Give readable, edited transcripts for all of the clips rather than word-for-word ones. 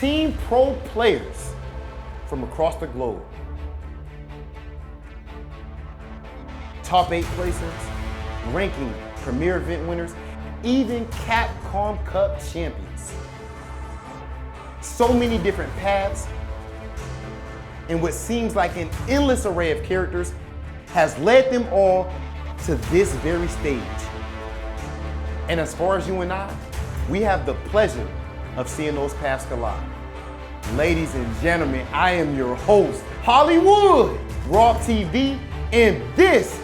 16 pro players from across the globe. Top 8 placements, ranking premier event winners, even Capcom Cup champions. So many different paths, and what seems like an endless array of characters has led them all to this very stage. And as far as you and I, we have the pleasure of seeing those paths collide. Ladies and gentlemen, I am your host, Hollywood, RobTV, and this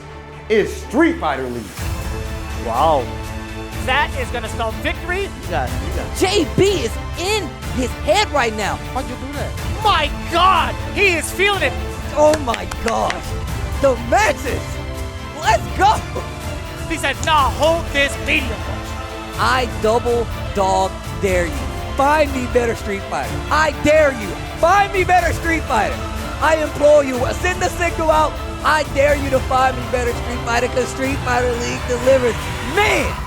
is Street Fighter League. Wow. That is gonna spell victory. You got it. JB is in his head right now. Why'd you do that? My God, he is feeling it. Oh my gosh. The matches. Let's go. He said, nah, hold this medium. I double dog dare you. Find me better Street Fighter. I dare you. Find me better Street Fighter. I implore you. Send the signal out. I dare you to find me better Street Fighter because Street Fighter League delivers. Man.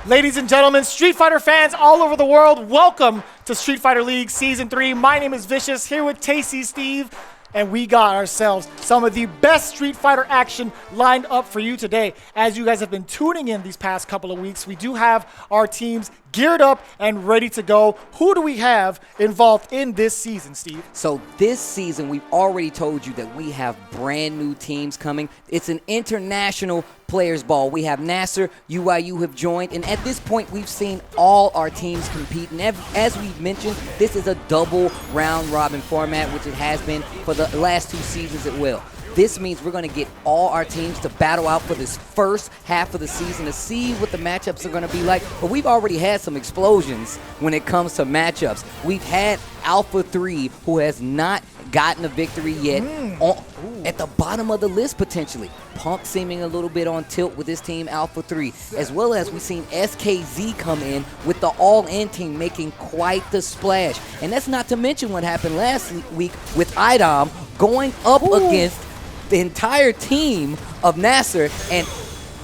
Ladies and gentlemen, Street Fighter fans all over the world, welcome to Street Fighter League Season 3. My name is Vicious, here with Tasty Steve, and we got ourselves some of the best Street Fighter action lined up for you today. As you guys have been tuning in these past couple of weeks, we do have our teams geared up and ready to go. Who do we have involved in this season, Steve? So this season, we've already told you that we have brand new teams coming. It's an international players ball. We have Nasser, UIU have joined, and at this point, we've seen all our teams compete. And as we've mentioned, this is a double round robin format, which it has been for the last 2 seasons as well. This means we're going to get all our teams to battle out for this first half of the season to see what the matchups are going to be like. But we've already had some explosions when it comes to matchups. We've had Alpha 3, who has not gotten a victory yet, at the bottom of the list potentially. Punk seeming a little bit on tilt with his team Alpha 3, as well as we've seen SKZ come in with the all-in team making quite the splash. And that's not to mention what happened last week with IDOM going up against the entire team of Nasser, and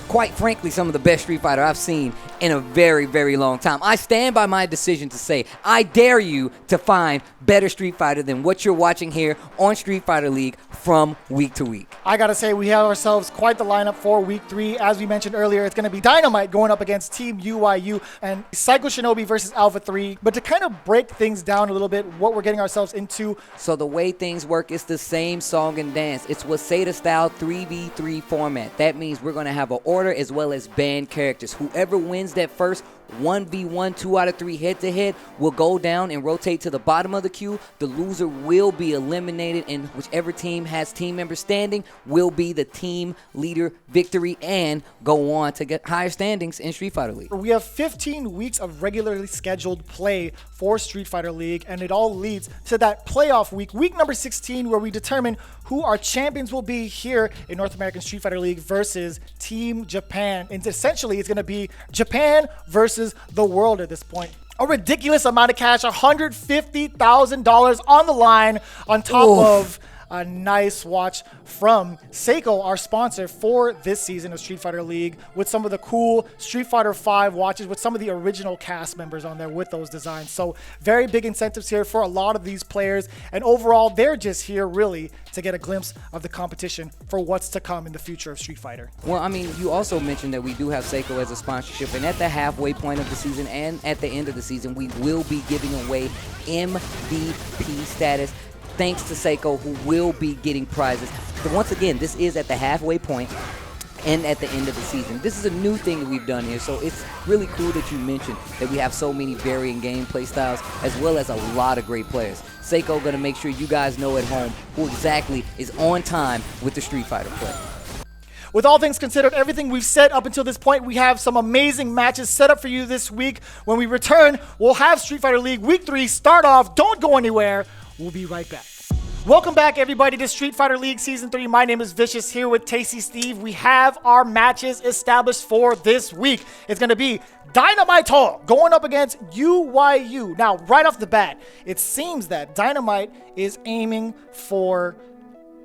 quite frankly, some of the best Street Fighter I've seen in a very, very long time. I stand by my decision to say, I dare you to find better Street Fighter than what you're watching here on Street Fighter League from week to week. I gotta say, we have ourselves quite the lineup for week 3. As we mentioned earlier, it's gonna be Dynamite going up against Team UIU and Psycho Shinobi versus Alpha 3. But to kind of break things down a little bit, what we're getting ourselves into. So the way things work, it's the same song and dance. It's Waseda style 3v3 format. That means we're gonna have an order as well as banned characters. Whoever wins that first 1v1, 2 out of 3 head-to-head will go down and rotate to the bottom of the queue. The loser will be eliminated, and whichever team has team members standing will be the team leader victory and go on to get higher standings in Street Fighter League. We have 15 weeks of regularly scheduled play for Street Fighter League, and it all leads to that playoff week, week number 16, where we determine who our champions will be here in North American Street Fighter League versus Team Japan. And essentially, it's going to be Japan versus the world at this point. A ridiculous amount of cash, $150,000 on the line, on top of a nice watch from Seiko, our sponsor for this season of Street Fighter League, with some of the cool Street Fighter 5 watches with some of the original cast members on there with those designs. So very big incentives here for a lot of these players, and overall they're just here really to get a glimpse of the competition for what's to come in the future of Street Fighter. Well, I mean, you also mentioned that we do have Seiko as a sponsorship, and at the halfway point of the season and at the end of the season, we will be giving away MVP status thanks to Seiko, who will be getting prizes. But once again, this is at the halfway point and at the end of the season. This is a new thing that we've done here, so it's really cool that you mentioned that we have so many varying gameplay styles as well as a lot of great players. Seiko going to make sure you guys know at home who exactly is on time with the Street Fighter play. With all things considered, everything we've said up until this point, we have some amazing matches set up for you this week. When we return, we'll have Street Fighter League Week 3 start off. Don't go anywhere. We'll be right back. Welcome back, everybody, to Street Fighter League Season 3. My name is Vicious, here with Tasty Steve. We have our matches established for this week. It's going to be Dynamite going up against UIU. Now, right off the bat, it seems that Dynamite is aiming for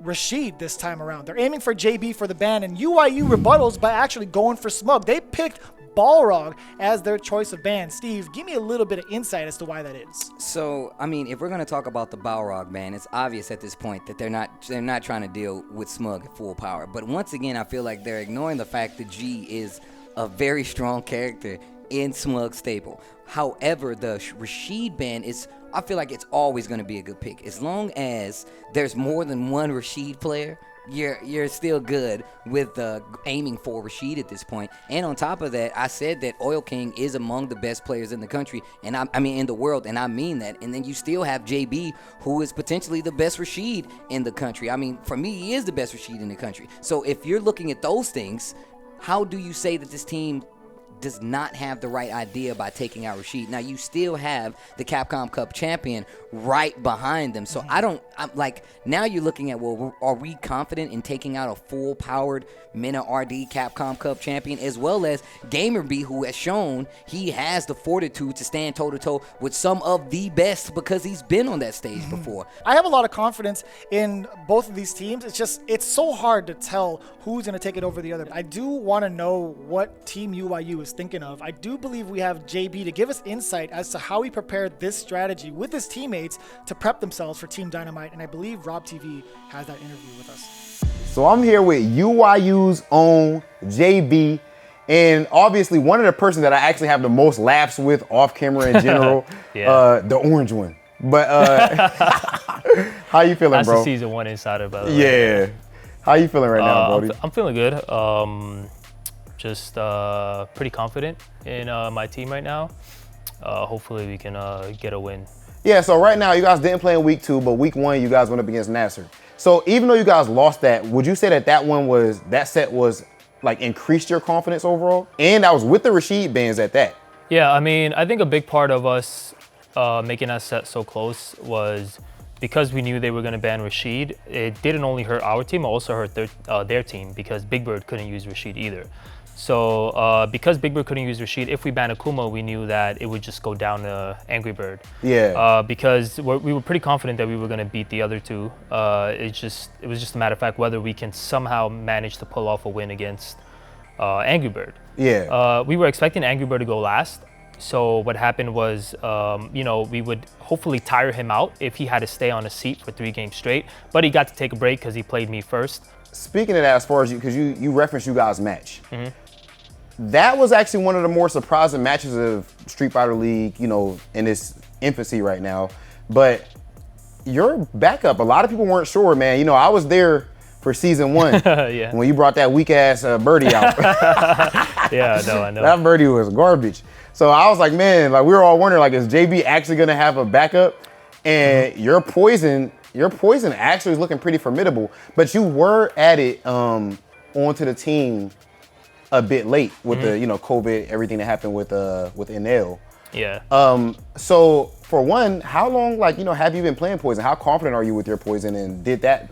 Rashid this time around. They're aiming for JB for the ban, and UIU rebuttals by actually going for SMUG. They picked Balrog as their choice of ban. Steve, give me a little bit of insight as to why that is. So, I mean, if we're going to talk about the Balrog ban, it's obvious at this point that they're not trying to deal with SMUG at full power. But once again, I feel like they're ignoring the fact that G is a very strong character in SMUG stable. However, the Rashid ban I feel like it's always going to be a good pick. As long as there's more than one Rashid player, you're still good with aiming for Rashid at this point. And on top of that, I said that Oil King is among the best players in the country, and I mean in the world, and I mean that. And then you still have JB, who is potentially the best Rashid in the country. I mean, for me, he is the best Rashid in the country. So if you're looking at those things, how do you say that this team does not have the right idea by taking out Rashid? Now, you still have the Capcom Cup champion right behind them. So I'm like, now you're looking at, well, are we confident in taking out a full-powered MENARD Capcom Cup champion, as well as Gamerbee, who has shown he has the fortitude to stand toe-to-toe with some of the best because he's been on that stage before. I have a lot of confidence in both of these teams. It's so hard to tell who's going to take it over the other. I do want to know what Team UIU is thinking of. I do believe we have JB to give us insight as to how he prepared this strategy with his teammates to prep themselves for Team Dynamite, and I believe RobTV has that interview with us. So I'm here with UIU's own JB, and obviously one of the persons that I actually have the most laughs with off camera in general, the orange one. But how you feeling, That's bro? the season 1 insider, by the way. Yeah. How you feeling right now, Brody? I'm feeling good. Just pretty confident in my team right now. Hopefully we can get a win. Yeah, so right now you guys didn't play in week 2, but week 1 you guys went up against Nasser. So even though you guys lost that, would you say that that set was like increased your confidence overall? And that was with the Rashid bans at that. Yeah, I mean, I think a big part of us making that set so close was because we knew they were going to ban Rashid. It didn't only hurt our team, it also hurt their team, because Big Bird couldn't use Rashid either. So because Big Bird couldn't use Rashid, if we banned Akuma, we knew that it would just go down to Angry Bird. Yeah. Because we were pretty confident that we were going to beat the other two. It was just a matter of fact whether we can somehow manage to pull off a win against Angry Bird. Yeah. We were expecting Angry Bird to go last. So what happened was, we would hopefully tire him out if he had to stay on a seat for 3 games straight. But he got to take a break because he played me first. Speaking of that, as far as because you referenced you guys' match. That was actually one of the more surprising matches of Street Fighter League, in its infancy right now. But your backup, a lot of people weren't sure, man. I was there for season 1 Yeah. when you brought that weak ass birdie out. Yeah, no, I know. That birdie was garbage. So I was like, man, like we were all wondering, like, is JB actually gonna have a backup? And your poison actually is looking pretty formidable. But you were added onto the team a bit late with the COVID, everything that happened with NL. Yeah. So for one, how long have you been playing poison? How confident are you with your poison, and did that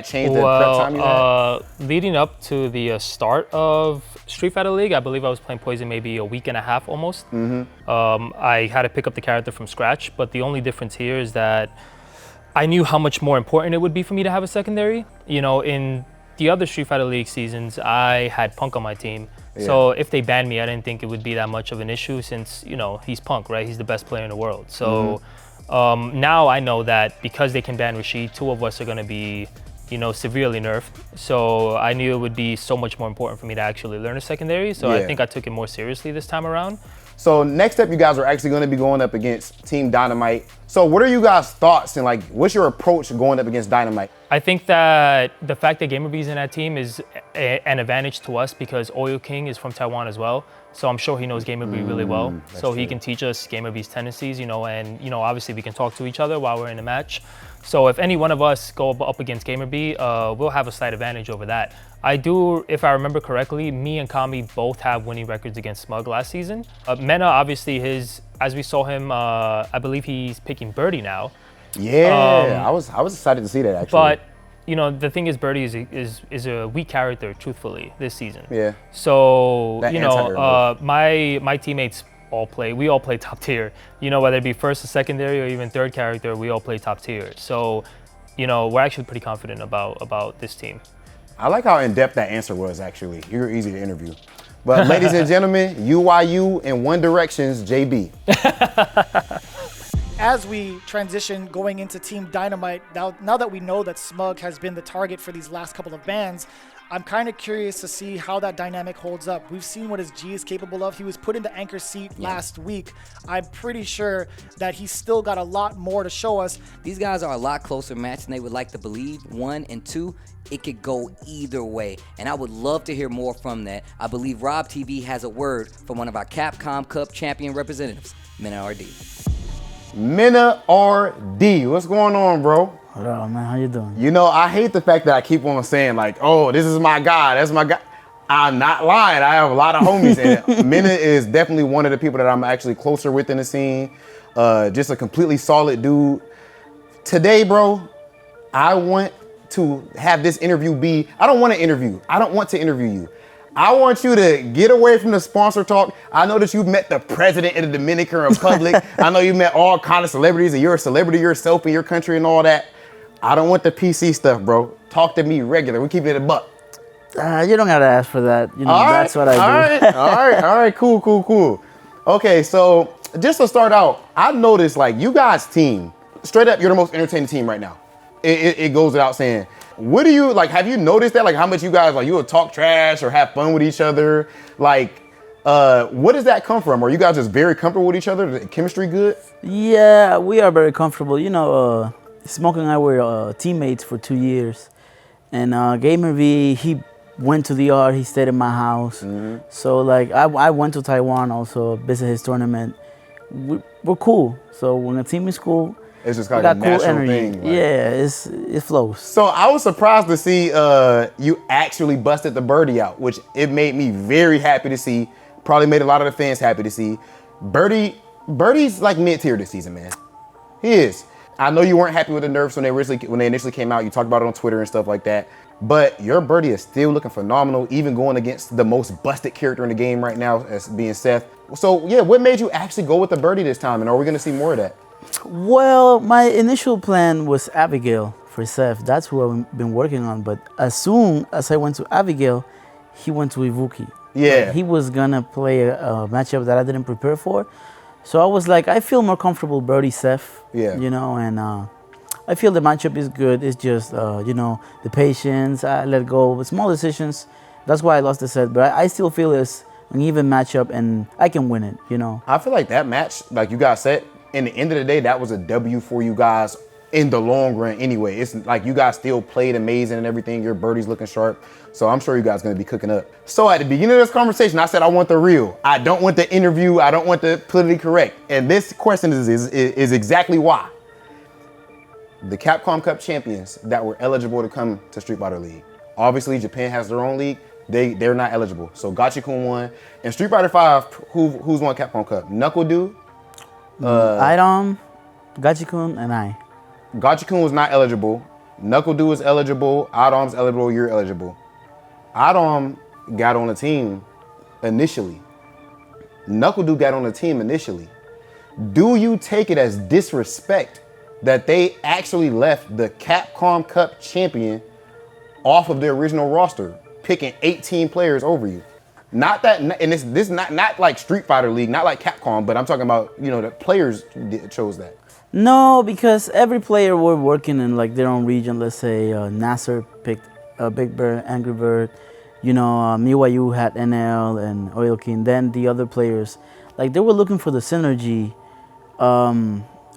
change the prep time you had? Leading up to the start of Street Fighter League, I believe I was playing poison maybe a week and a half almost. I had to pick up the character from scratch, but the only difference here is that I knew how much more important it would be for me to have a secondary. In the other Street Fighter League seasons, I had Punk on my team. Yeah. So if they banned me, I didn't think it would be that much of an issue since, he's Punk, right? He's the best player in the world. So now I know that because they can ban Rashid, 2 of us are going to be, severely nerfed. So I knew it would be so much more important for me to actually learn a secondary. So I think I took it more seriously this time around. So next up, you guys are actually going to be going up against Team Dynamite. So what are you guys' thoughts and what's your approach going up against Dynamite? I think that the fact that Gamerbee's in that team is an advantage to us because Oil King is from Taiwan as well. So I'm sure he knows Gamerbee really well. So he can teach us Gamerbee's tendencies, and obviously we can talk to each other while we're in a match. So if any one of us go up against Gamerbee, we'll have a slight advantage over that. I do, if I remember correctly, me and Kami both have winning records against SMUG last season. Mena, obviously, as we saw him, I believe he's picking Birdie now. Yeah, I was excited to see that actually. But the thing is, Birdie is a weak character, truthfully, this season. Yeah. So my teammates we all play top tier. Whether it be first or secondary or even third character, we all play top tier. So you know, we're actually pretty confident about this team. I like how in-depth that answer was, actually. You're easy to interview. But ladies and gentlemen, UYU and One Direction's JB. As we transition going into Team Dynamite, now that we know that SMUG has been the target for these last couple of bans, I'm kind of curious to see how that dynamic holds up. We've seen what his G is capable of. He was put in the anchor seat last week. I'm pretty sure that he's still got a lot more to show us. These guys are a lot closer match than they would like to believe. 1 and 2, it could go either way. And I would love to hear more from that. I believe RobTV has a word from one of our Capcom Cup champion representatives, MENARD. MENARD, what's going on, bro? What up, man? How you doing? You know, I hate the fact that I keep on saying like, oh, this is my guy, that's my guy. I'm not lying, I have a lot of homies, and Mena is definitely one of the people that I'm actually closer with in the scene. Just a completely solid dude. Today, bro, I want to have this interview be, I don't want to interview you. I want you to get away from the sponsor talk. I know that you've met the president of the Dominican Republic. I know you met all kind of celebrities, and you're a celebrity yourself in your country and all that. I don't want the PC stuff, bro. Talk to me regular. We keep it a buck. You don't gotta ask for that. You know, that's what I do. All right, cool. Okay, so just to start out, I noticed like you guys' team, straight up, you're the most entertaining team right now. It goes without saying. What do you, like, have you noticed that? Like how much you guys, like you will talk trash or have fun with each other? Like, what does that come from? Are you guys just very comfortable with each other? Is the chemistry good? Yeah, we are very comfortable. You know, Smoke and I were teammates for 2 years. And Gamerbee, he went to the R, he stayed in my house. So like, I went to Taiwan also, visit his tournament. We're cool. So when a team is cool, it's just kind of a natural thing. Like. Yeah, it flows. So I was surprised to see you actually busted the birdie out, which it made me very happy to see. Probably made a lot of the fans happy to see. Birdie's like mid-tier this season, man. He is. I know you weren't happy with the nerfs when they initially came out. You talked about it on Twitter and stuff like that. But your birdie is still looking phenomenal, even going against the most busted character in the game right now, as being Seth. So yeah, what made you actually go with the birdie this time, and are we gonna see more of that? Well, my initial plan was Abigail for Seth. That's who I've been working on. But as soon as I went to Abigail, he went to Ivuki. Yeah. Like, he was gonna play a matchup that I didn't prepare for. So I was like, I feel more comfortable birdie Seth. Yeah. You know, and I feel the matchup is good. It's just, you know, the patience, I let go with small decisions. That's why I lost the set. But I still feel it's an even matchup and I can win it, you know. I feel like that match, like you guys said, in the end of the day, that was a W for you guys in the long run anyway. It's like you guys still played amazing and everything. Your birdie's looking sharp. So I'm sure you guys are going to be cooking up. So at the beginning of this conversation, I said I want the real. I don't want the interview. I don't want the politically correct. And this question is exactly why. The Capcom Cup champions that were eligible to come to Street Fighter League. Obviously, Japan has their own league. They're not eligible. So Gachikun won. And Street Fighter 5, who's won Capcom Cup? Knuckle Dew? IDOM, Gachikun, and I. Gachikun was not eligible. Knuckle Dew is eligible. IDOM's eligible. You're eligible. IDOM got on the team initially. Knuckle Dew got on the team initially. Do you take it as disrespect that they actually left the Capcom Cup champion off of their original roster, picking 18 players over you? Not that, and this is not like Street Fighter League, not like Capcom, but I'm talking about, you know, the players chose that. No, because every player were working in like their own region. Let's say Nasser picked Big Bird, Angry Bird, you know, Miwayu had NL and Oil King. Then the other players, like they were looking for the synergy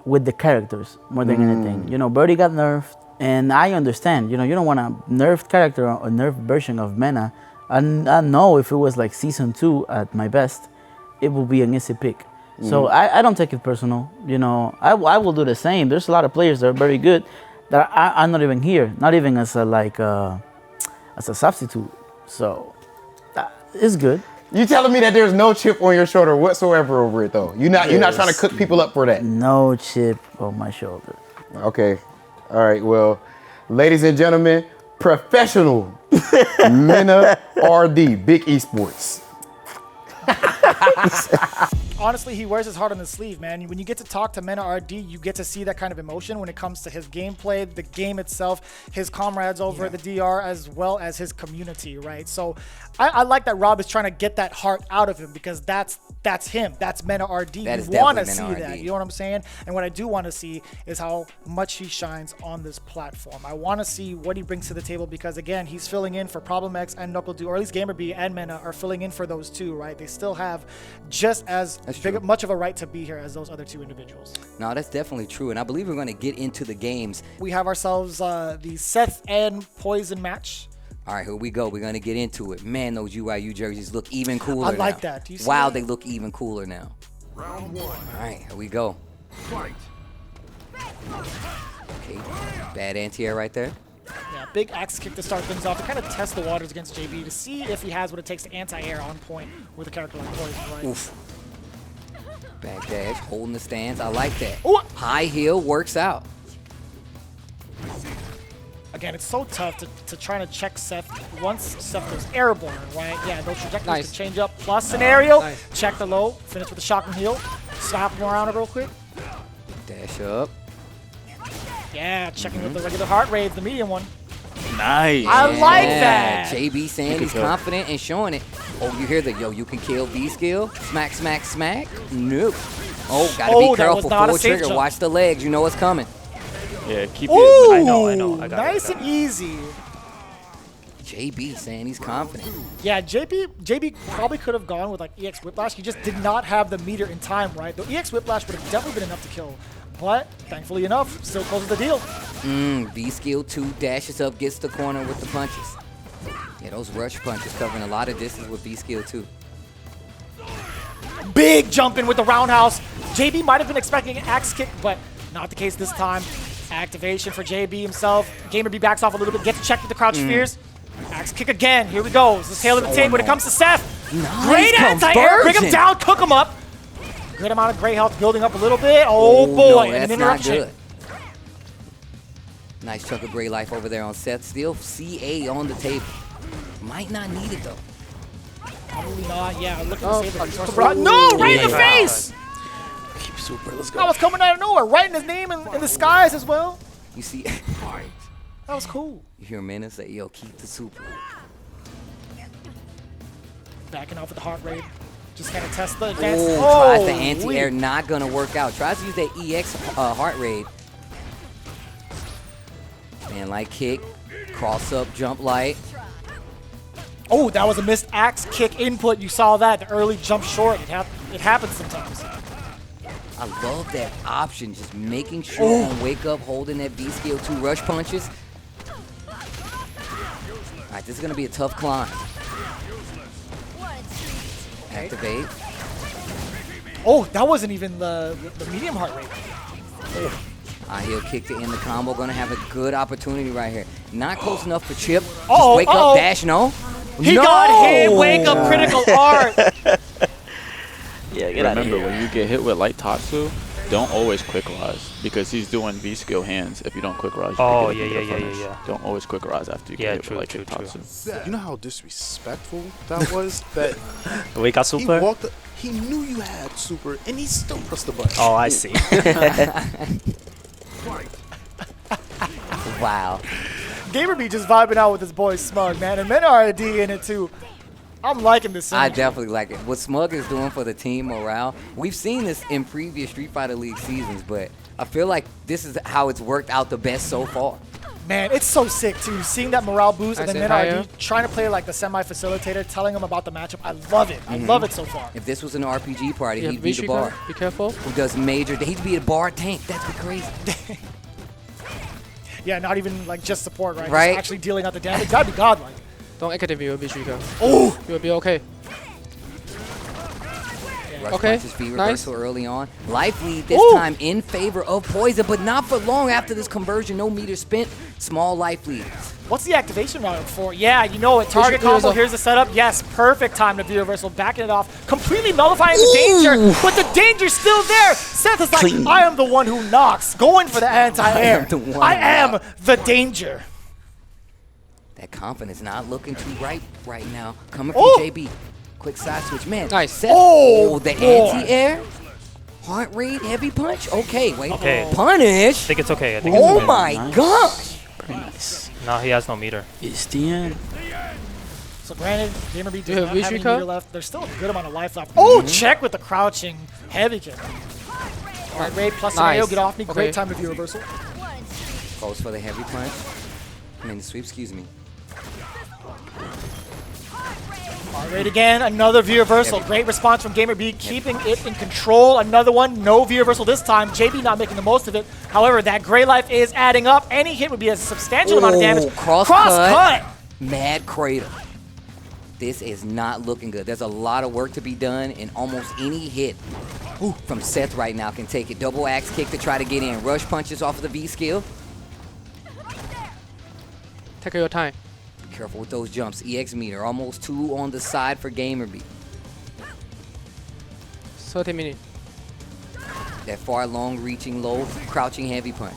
with the characters more than anything. You know, Birdie got nerfed, and I understand, you know, you don't want a nerfed character or a nerfed version of Mena. I know if it was like season 2 at my best, it would be an easy pick. So I don't take it personal. You know, I will do the same. There's a lot of players that are very good that I'm not even here, not even as a substitute. So it's good. You telling me that there's no chip on your shoulder whatsoever over it though? You're not trying to cook people up for that? No chip on my shoulder. Okay. All right. Well, ladies and gentlemen, professional MENARD, big esports. honestly, he wears his heart on his sleeve, man. When you get to talk to MENARD, you get to see that kind of emotion when it comes to his gameplay, the game itself, his comrades over at the DR, as well as his community, right? So I like that Rob is trying to get that heart out of him, because that's him. That's MENARD. You want to see that. You know what I'm saying? And what I do want to see is how much he shines on this platform. I want to see what he brings to the table, because again, he's filling in for Problem X and Knuckle Dew, or at least Gamerbee and Mena are filling in for those two, right? They still have just as much of a right to be here as those other two individuals. No, that's definitely true, and I believe we're going to get into the games. We have ourselves the Seth and Poison match. All right, here we go. We're going to get into it. Man, those UIU jerseys look even cooler I like now. that. Do you see wow, that? they look even cooler now. Round 1. All right, here we go. Fight. Okay, bad anti-air right there. Yeah, big axe kick to start things off to kind of test the waters against JB to see if he has what it takes to anti-air on point with a character like Poison, right? Oof. Back dash, holding the stance. I like that. Ooh. High heel works out. Again, it's so tough to try to check Seth once Seth goes airborne, right? Yeah, those trajectories can change up. Plus scenario, check the low, finish with the shocking heel, slap him around it real quick. Dash up. Yeah, checking with the regular heart rate, the medium one. Nice. I like that. JB saying he's confident and showing it. Oh, you hear the you can kill B skill? Smack, smack, smack. Nope. Oh, gotta be careful. Full trigger. Jump. Watch the legs. You know what's coming. Yeah, keep Ooh, it. I know. I got nice it. and easy. JB saying he's confident. Yeah, JB probably could have gone with like EX Whiplash. He just did not have the meter in time, right? The EX Whiplash would have definitely been enough to kill. But thankfully enough, still closes the deal. B skill 2 dashes up, gets the corner with the punches. Yeah, those rush punches covering a lot of distance with B skill 2. Big jump in with the roundhouse. JB might have been expecting an axe kick, but not the case this time. Activation for JB himself. Gamerbee backs off a little bit, gets checked with the crouch fears. Axe kick again. Here we go. It's the tail of the tape when it comes to Seth. Nice Great anti-air. Bring him down, cook him up. Good amount of gray health building up a little bit. Oh boy, no, and that's an not interruption. good. Nice chunk of gray life over there on Seth. Still CA on the table. Might not need it though. Probably not. Yeah, looking to save it. No, right in the face. Keep super. Let's go. That was coming out of nowhere, right in his name in the skies as well. You see, That was cool. you hear Mena say, yo, keep the super. Backing off with the heart rate. Just kind of test the advance. Oh, tries the anti-air, not gonna work out. Tries to use that EX heart rate. Man, light kick, cross up, jump light. Oh, that was a missed axe kick input. You saw that, the early jump short. It happens sometimes. I love that option, just making sure on wake up, holding that B skill 2 rush punches. All right, this is gonna be a tough climb. Activate. Oh, that wasn't even the medium heart rate. High heel kick to end the combo. Gonna have a good opportunity right here. Not close enough for Chip. Just wake up, dash, no. He got hit, wake up, critical art. Yeah, get out of Remember, here. when you get hit with light Tatsu, don't always quick rise because he's doing V skill hands. If you don't quick rise, you Oh, can get a yeah. punish. Don't always quick rise after you get hit with light Tatsu. You know how disrespectful that was? That We got he super? walked up, he knew you had super, and he still pressed the button. Oh, I see. Wow. Gamerbee just vibing out with his boy Smug, man. And MENARD in it too. I'm liking this. I synergy. definitely like it. What Smug is doing for the team morale, we've seen this in previous Street Fighter League seasons, but I feel like this is how it's worked out the best so far. Man, it's so sick too. Seeing that morale boost and then MENARD trying to play like the semi-facilitator, telling him about the matchup. I love it. I love it so far. If this was an RPG party, he'd be the bar. Be careful. Who does major, he'd be a bar tank. That'd be crazy. Yeah, not even like just support, right? Right. Just actually dealing out the damage. That'd be godlike. Don't activate your Vishika. Oh! You'll be okay. Rush Okay, punches, feet nice. reversal early on. Life lead this time in favor of Poison, but not for long after this conversion. No meter spent. Small life lead. What's the activation route for? Yeah, you know it. Target combo, here's the setup. Yes, perfect time to view reversal. Backing it off. Completely nullifying the danger, but the danger's still there. Seth is like, I am the one who knocks. Going for the anti-air. I am the danger. That confidence not looking too right now. Coming from JB. Quick side switch, man. Nice. Seth, Oh, the boy. anti-air. Heart rate, heavy punch. Okay, wait. Okay. Punish. I think it's okay. I think it's Oh okay. my Nice. gosh. Pretty nice. No, he has no meter. It's the end. So granted, Gamerbee does you have not have any Vishika? meter left. There's still a good amount of life left. Oh, check with the crouching heavy kick. Heart rate plus Nice. scenario, get off me. Great Okay. time to view reversal. Goes for the heavy punch. I mean, the sweep, excuse me. Heart rate again, another view reversal. Great response from Gamerbee, keeping it in control. Another one, no view reversal this time. JB not making the most of it. However, that gray life is adding up. Any hit would be a substantial amount of damage. Cross cut. Mad cradle. This is not looking good. There's a lot of work to be done, and almost any hit from Seth right now can take it. Double axe kick to try to get in. Rush punches off of the V skill. Take your time. Careful with those jumps. EX meter, almost 2 on the side for Gamerbee. 30 minutes. That far long reaching low, crouching heavy punch.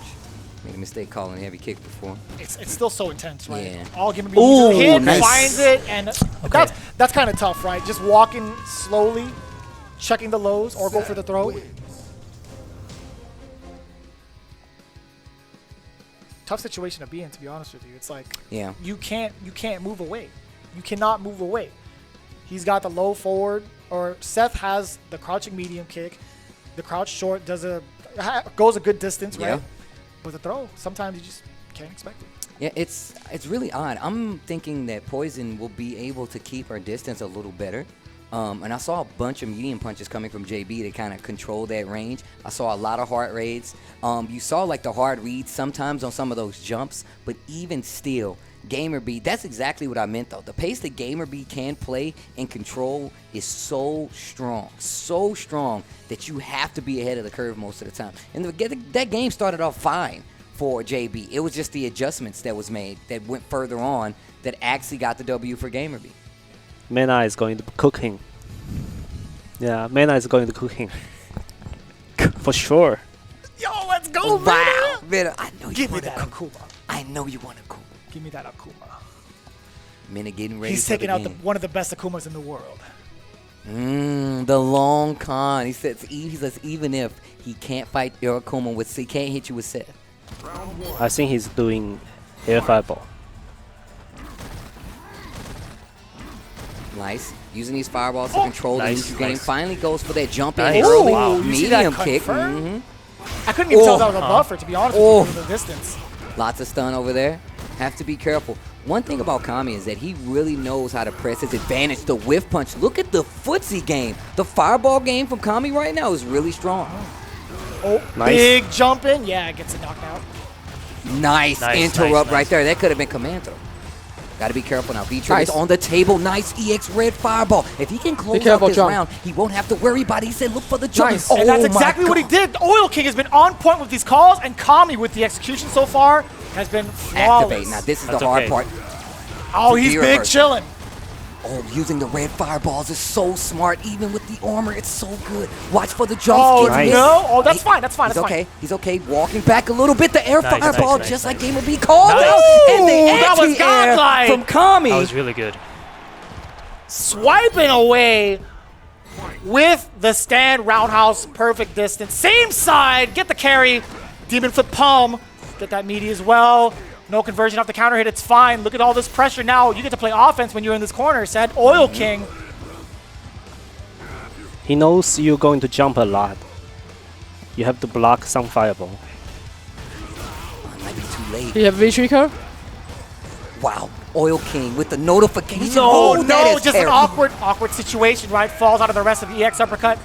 Made a mistake calling heavy kick before. It's still so intense, right? Yeah. All Gamerbee Ooh, uses a hit, nice. finds it, and that's kind of tough, right? Just walking slowly, checking the lows, or go for the throw. Tough situation to be in, to be honest with you. It's like Yeah. you can't move away. You cannot move away. He's got the low forward, or Seth has the crouching medium kick. The crouch short goes a good distance, right? Yeah. But the throw, sometimes you just can't expect it. Yeah, it's really odd. I'm thinking that Poison will be able to keep her distance a little better. And I saw a bunch of medium punches coming from JB to kind of control that range. I saw a lot of heart rates. You saw like the hard reads sometimes on some of those jumps, but even still, Gamerbee, that's exactly what I meant though. The pace that Gamerbee can play and control is so strong that you have to be ahead of the curve most of the time. And that game started off fine for JB. It was just the adjustments that was made that went further on that actually got the W for Gamerbee. MENARD is going to cook him. Yeah, MENARD is going to cook him. For sure. Yo, let's go, Wow. Mena, I know you Give me want to that cook. Akuma. I know you want to cook. Give me that Akuma. Mena getting ready He's for taking the out game. one of the best Akumas in the world. The long con. He says even if he can't fight your Akuma with, he can't hit you with Seth. I think he's doing air fireball. Nice. Using these fireballs to control Nice, the neutral game. nice. Finally goes for that jump in Nice. early. Wow. You see that Medium kick. confirm? I couldn't even tell Oh. that was a buffer, to be honest Oh. with you, the distance. Lots of stun over there. Have to be careful. One thing about Kami is that he really knows how to press his advantage. The whiff punch. Look at the footsie game. The fireball game from Kami right now is really strong. Oh, Nice. big jump in. Yeah, gets it knocked out. Nice, Nice, interrupt nice, right nice. there. That could have been command throw. Got to be careful now. V-Trigger Nice. is on the table. Nice EX red fireball. If he can close out careful, this John. round, he won't have to worry about it. He said, look for the jump. Nice. Oh, And that's my exactly what he God. did. Oil King has been on point with these calls, and Kami with the execution so far has been flawless. Activate. Now, this is That's the hard okay. part. Oh, to he's be big reversed. chilling. Oh, using the red fireballs is so smart. Even with the armor, it's so good. Watch for the jumps. Oh, It's Nice. missed. no. Oh, that's He- fine. That's fine. He's That's okay. fine. He's okay. Walking back a little bit. The air Nice, fireball, nice, just nice, like nice. Gamerbee called Nice. out. And the Ooh, that was anti-air godlike. from Kami. That was really good. Swiping away with the stand roundhouse, perfect distance. Same side, get the carry. Demon flip palm, get that meaty as well. No conversion off the counter hit, it's fine. Look at all this pressure now. You get to play offense when you're in this corner, said Oil King. He knows you're going to jump a lot. You have to block some fireball. Oh, it might be too late. You have Vishika? Wow. Oil King with the notification. No, that no, is just terrible. an awkward situation, right? Falls out of the rest of the EX uppercut.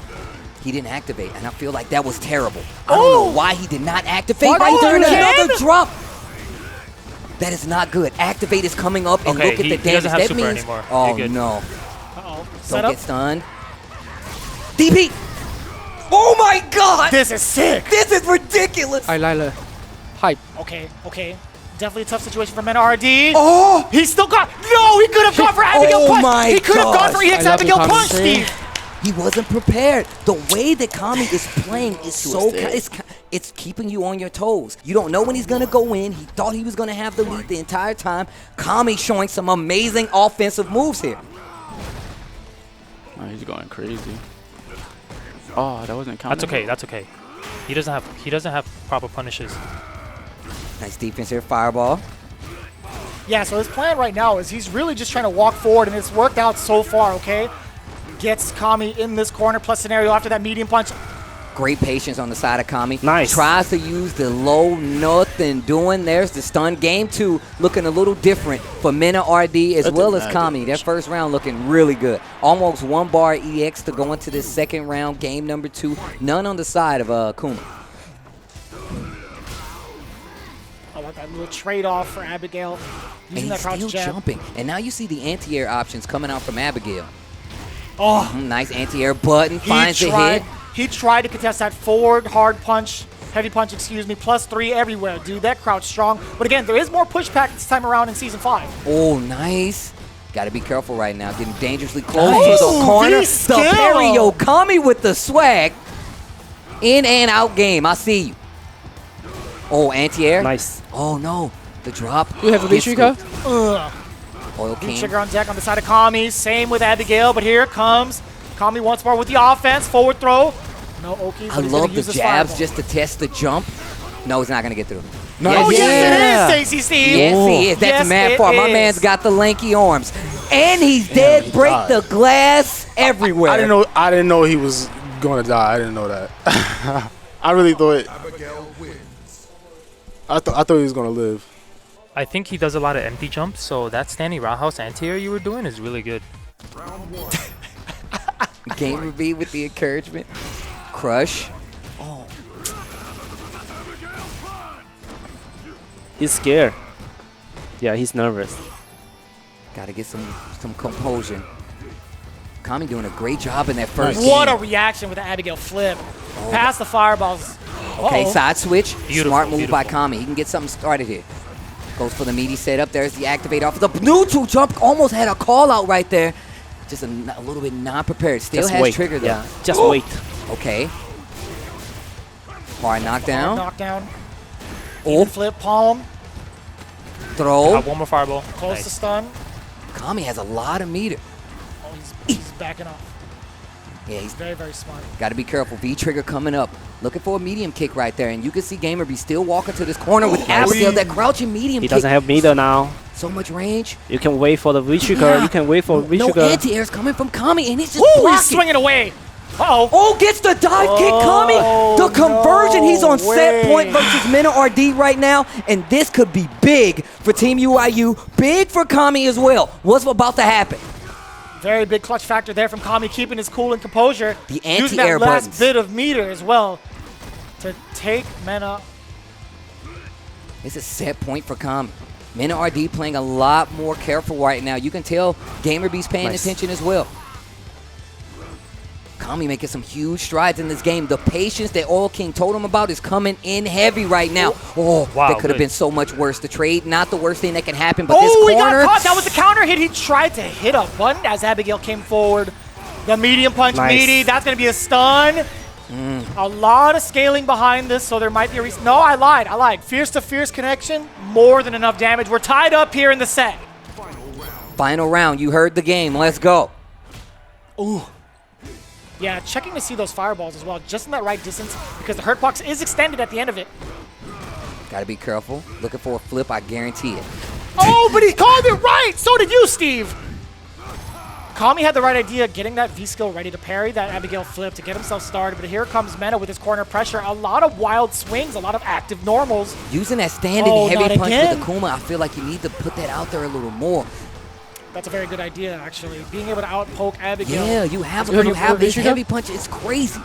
He didn't activate, and I feel like that was terrible. I don't know why he did not activate Fuck right there. And Oil another King! drop. That is not good. Activate is coming up, and Okay, look at he the damage. doesn't have That super means, anymore. oh You're good. no. Uh-oh. Don't Set up. get stunned. DP! Oh my god! This is sick. This is ridiculous! I Lila. Hype. Okay, okay. Definitely a tough situation for MENARD. Oh! He still got. No, he could have gone for Abigail Oh Punch. my He could have gone for gosh. EX I love Abigail the Punch, commentary. Steve. He wasn't prepared. The way that Kami is playing is so it's keeping you on your toes. You don't know when he's gonna go in. He thought he was gonna have the lead the entire time. Kami showing some amazing offensive moves here. Oh, he's going crazy. Oh, that wasn't counting. That's okay. That's okay. He doesn't have proper punishes. Nice defense here, fireball. Yeah, so his plan right now is he's really just trying to walk forward, and it's worked out so far, okay? Gets Kami in this corner plus scenario after that medium punch. Great patience on the side of Kami. Nice. Tries to use the low nothing doing. There's the stun. Game 2 looking a little different for MENARD as well as Kami. Their first round looking really good. Almost 1 bar EX to go into this second round. Game number 2. None on the side of Kuma. I like that little trade-off for Abigail. And Using he's that crouch still jab. jumping. And now you see the anti-air options coming out from Abigail. Oh, Nice anti-air button. Finds the hit. He tried to contest that forward hard punch, heavy punch, excuse me, +3 everywhere, dude. That crouch strong. But again, there is more pushback this time around in Season 5. Oh, nice. Got to be careful right now. Getting dangerously close to the corner. The skill. Perio Kami with the swag. In and out game. I see you. Oh, anti-air. Nice. Oh, no. The drop. You have a Gets V-trigger? scooped. Ugh. Oil Blue King. trigger on deck on the side of Kami. Same with Abigail, but here comes Kami once more with the offense. Forward throw. No Oki, but I he's gonna love the use his jabs fireball. just to test the jump. No, it's not going to get through. Oh, yes, it is, Stacey Steve. Yes, he is. That's Yes, a mad it far. My is. man's got the lanky arms. And he's dead. Break the glass everywhere. I didn't know he was going to die. I didn't know that. I really thought. I thought he was going to live. I think he does a lot of empty jumps, so that standing roundhouse anti-air you were doing is really good. Gamerbee with the encouragement. Crush. He's scared. Yeah, he's nervous. Got to get some composure. Kami doing a great job in that first What game. a reaction with the Abigail flip. Past the fireballs. Okay, side switch. Beautiful, Smart move by beautiful. Kami. He can get something started here. Goes for the meaty setup. There's the activate off the neutral jump. Almost had a call out right there. Just a little bit non-prepared. Still Just has wait. trigger though. Yeah, just wait. Okay. Hard knockdown. Knockdown. Oh, Flip palm. throw. Got one more fireball. Close to Nice. stun. Kami has a lot of meter. Oh, he's backing off. Yeah, he's Very, very smart. got to be careful. V-trigger coming up. Looking for a medium kick right there. And you can see Gamerbee still walking to this corner with Abigail. That crouching medium He kick. doesn't have meter now. So much range. You can wait for the V-trigger. Yeah. You can wait for No V-trigger. anti-airs coming from Kami, and he's just Ooh, blocking. he's swinging away. Uh-oh. Oh, gets the dive kick Kami. The conversion. He's on set point versus MENARD right now, and this could be big for Team UIU. Big for Kami as well. What's about to happen? Very big clutch factor there from Kami, keeping his cool and composure. The Using anti-air that last buttons. bit of meter as well to take Mena. It's a set point for Kami. MENARD playing a lot more careful right now. You can tell Gamerbee's paying attention as well. Kami making some huge strides in this game. The patience that Oil King told him about is coming in heavy right now. Oh, Wow, that could have good. been so much worse. The trade, not the worst thing that can happen, but Oh, this he corner. got caught. That was the counter hit. He tried to hit a button as Abigail came forward. The medium punch Nice. meaty. That's going to be a stun. A lot of scaling behind this, so there might be a reason. No, I lied. Fierce to fierce connection. More than enough damage. We're tied up here in the set. Final round. You heard the game. Let's go. Ooh. Yeah, checking to see those fireballs as well, just in that right distance, because the hurt box is extended at the end of it. Gotta be careful. Looking for a flip, I guarantee it. Oh, but he called it right! So did you, Steve! Kami had the right idea, getting that V-skill ready to parry that Abigail flip to get himself started, but here comes Mena with his corner pressure. A lot of wild swings, a lot of active normals. Using that standing Oh, heavy not punch again. with Akuma, I feel like you need to put that out there a little more. That's a very good idea, actually. Being able to out-poke Abigail. Yeah, you have Good you have this Michigan. heavy punch. It's crazy.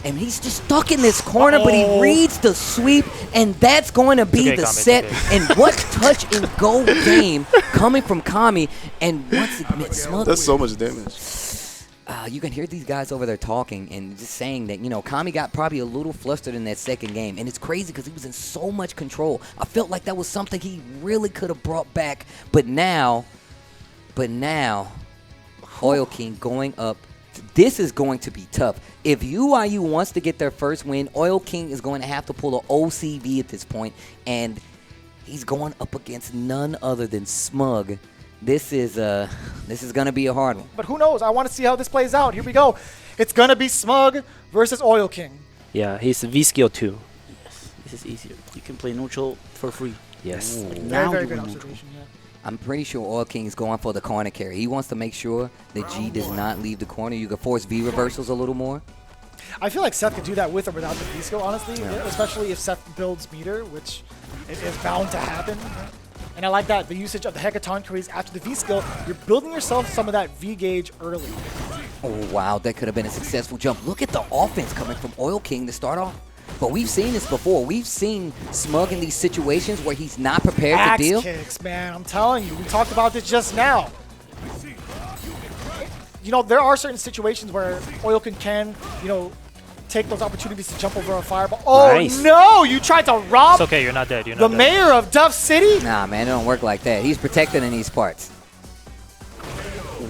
And he's just stuck in this corner, but he reads the sweep, and that's going to be okay, the Kami, set. it's okay. And what touch and go game coming from Kami. And once again, SMUG. That's so much damage. You can hear these guys over there talking and just saying that, you know, Kami got probably a little flustered in that second game. And it's crazy because he was in so much control. I felt like that was something he really could have brought back. But now, Oil King going up. This is going to be tough. If UIU wants to get their first win, Oil King is going to have to pull an OCV at this point. And he's going up against none other than SMUG. This is gonna be a hard one. But who knows? I want to see how this plays out. Here we go. It's gonna be Smug versus Oil King. Yeah, he's V skill 2. This is easier. You can play neutral for free. Yes. Very, Now very you good win neutral. observation. Yeah. I'm pretty sure Oil King is going for the corner carry. He wants to make sure that G does not leave the corner. You can force V reversals a little more. I feel like Seth could do that with or without the V-skill, honestly, especially if Seth builds meter, which it is bound to happen. And I like that, the usage of the Hecaton carries after the V-skill. You're building yourself some of that V-gauge early. Oh, wow, that could have been a successful jump. Look at the offense coming from Oil King to start off. But we've seen this before. We've seen Smug in these situations where he's not prepared Axe to deal. kicks, man, I'm telling you. We talked about this just now. You know, there are certain situations where Oil King can, you know, take those opportunities to jump over a fireball. Oh, Nice. no! You tried to rob It's okay, you're not dead. You're the not dead. mayor of Duff City? Nah, man, it don't work like that. He's protected in these parts.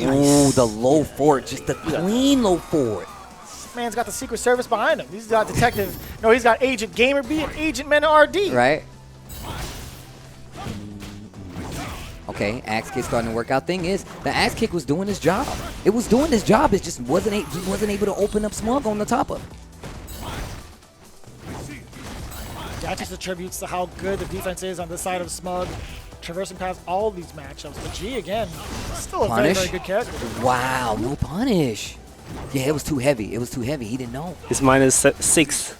Ooh, the low forward, just the clean low forward. Man's got the Secret Service behind him. He's got Detective. No, he's got Agent Gamerbee and Agent MENARD. Right? Okay, axe kick starting to work out. Thing is, the axe kick was doing his job. It was doing his job. It just he wasn't able to open up Smug on the top of it. That just attributes to how good the defense is on this side of Smug, traversing past all of these matchups. But G, again, still a very, Punish. very good character. Wow, no punish. Yeah, it was too heavy. It was too heavy. He didn't know. He's -6.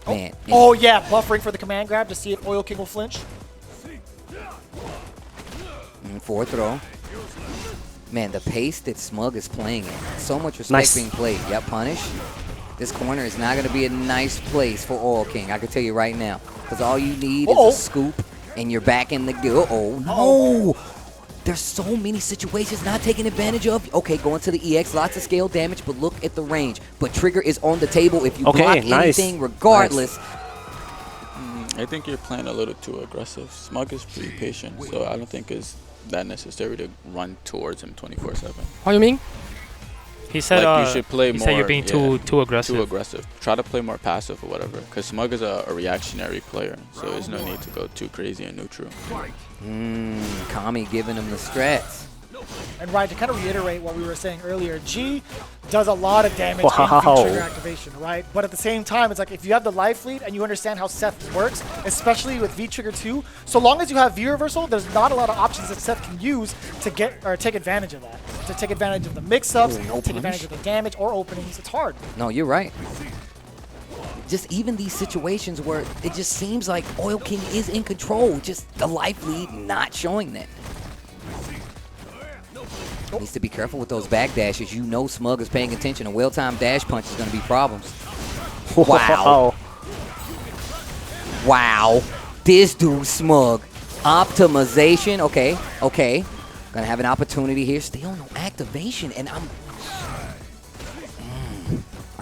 Man. Oh, yeah, buffering for the command grab to see if Oil King will flinch. Forward throw. Man, the pace that Smug is playing in. So much respect Nice. being played. Yep, punish. This corner is not going to be a nice place for Oil King. I can tell you right now. Because all you need is a scoop, and you're back in the... Uh-oh, no! There's so many situations not taking advantage of. Okay, going to the EX, lots of scale damage, but look at the range. But trigger is on the table if you block anything, regardless. I think you're playing a little too aggressive. Smug is pretty patient, so I don't think it's that necessary to run towards him 24/7. What do you mean? He said, Like you should play he more. said you're being too aggressive. Too aggressive. Try to play more passive or whatever. Because Smug is a reactionary player, so there's no need to go too crazy and neutral. Kami giving him the strats. And right, to kind of reiterate what we were saying earlier, G does a lot of damage in V-trigger activation, right? But at the same time, it's like if you have the life lead and you understand how Seth works, especially with V-trigger 2, so long as you have V-reversal, there's not a lot of options that Seth can use to get or take advantage of that. To take advantage of the mix-ups, take advantage of the damage or openings. It's hard. No, you're right. Just even these situations where it just seems like Oil King is in control, just the life lead not showing that. Needs to be careful with those back dashes. You know Smug is paying attention. A well-timed dash punch is going to be problems. Wow. Wow. This dude Smug. Optimization. Okay. Okay. Going to have an opportunity here. Still no activation. And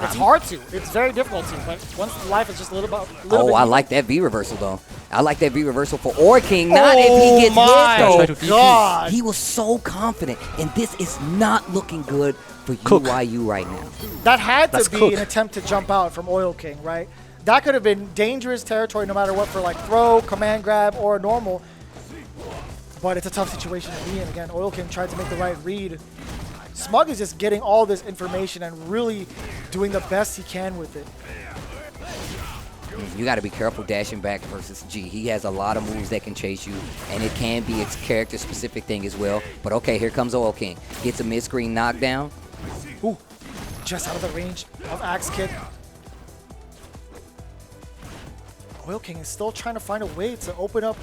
It's hard to. It's very difficult to. But once the life is just a little bit. I like that V reversal though. I like that V reversal for Oil King. Not if he gets hit though. God. He was so confident, and this is not looking good for UYU right now. That had to be an attempt to jump out from Oil King, right? That could have been dangerous territory no matter what for like throw, command grab, or normal. But it's a tough situation to be in. Again, Oil King tried to make the right read. Smug is just getting all this information and really doing the best he can with it. You got to be careful dashing back versus G. He has a lot of moves that can chase you, and it can be a character-specific thing as well. But okay, here comes Oil King. Gets a mid-screen knockdown. Ooh, just out of the range of Axe Kick. Oil King is still trying to find a way to open up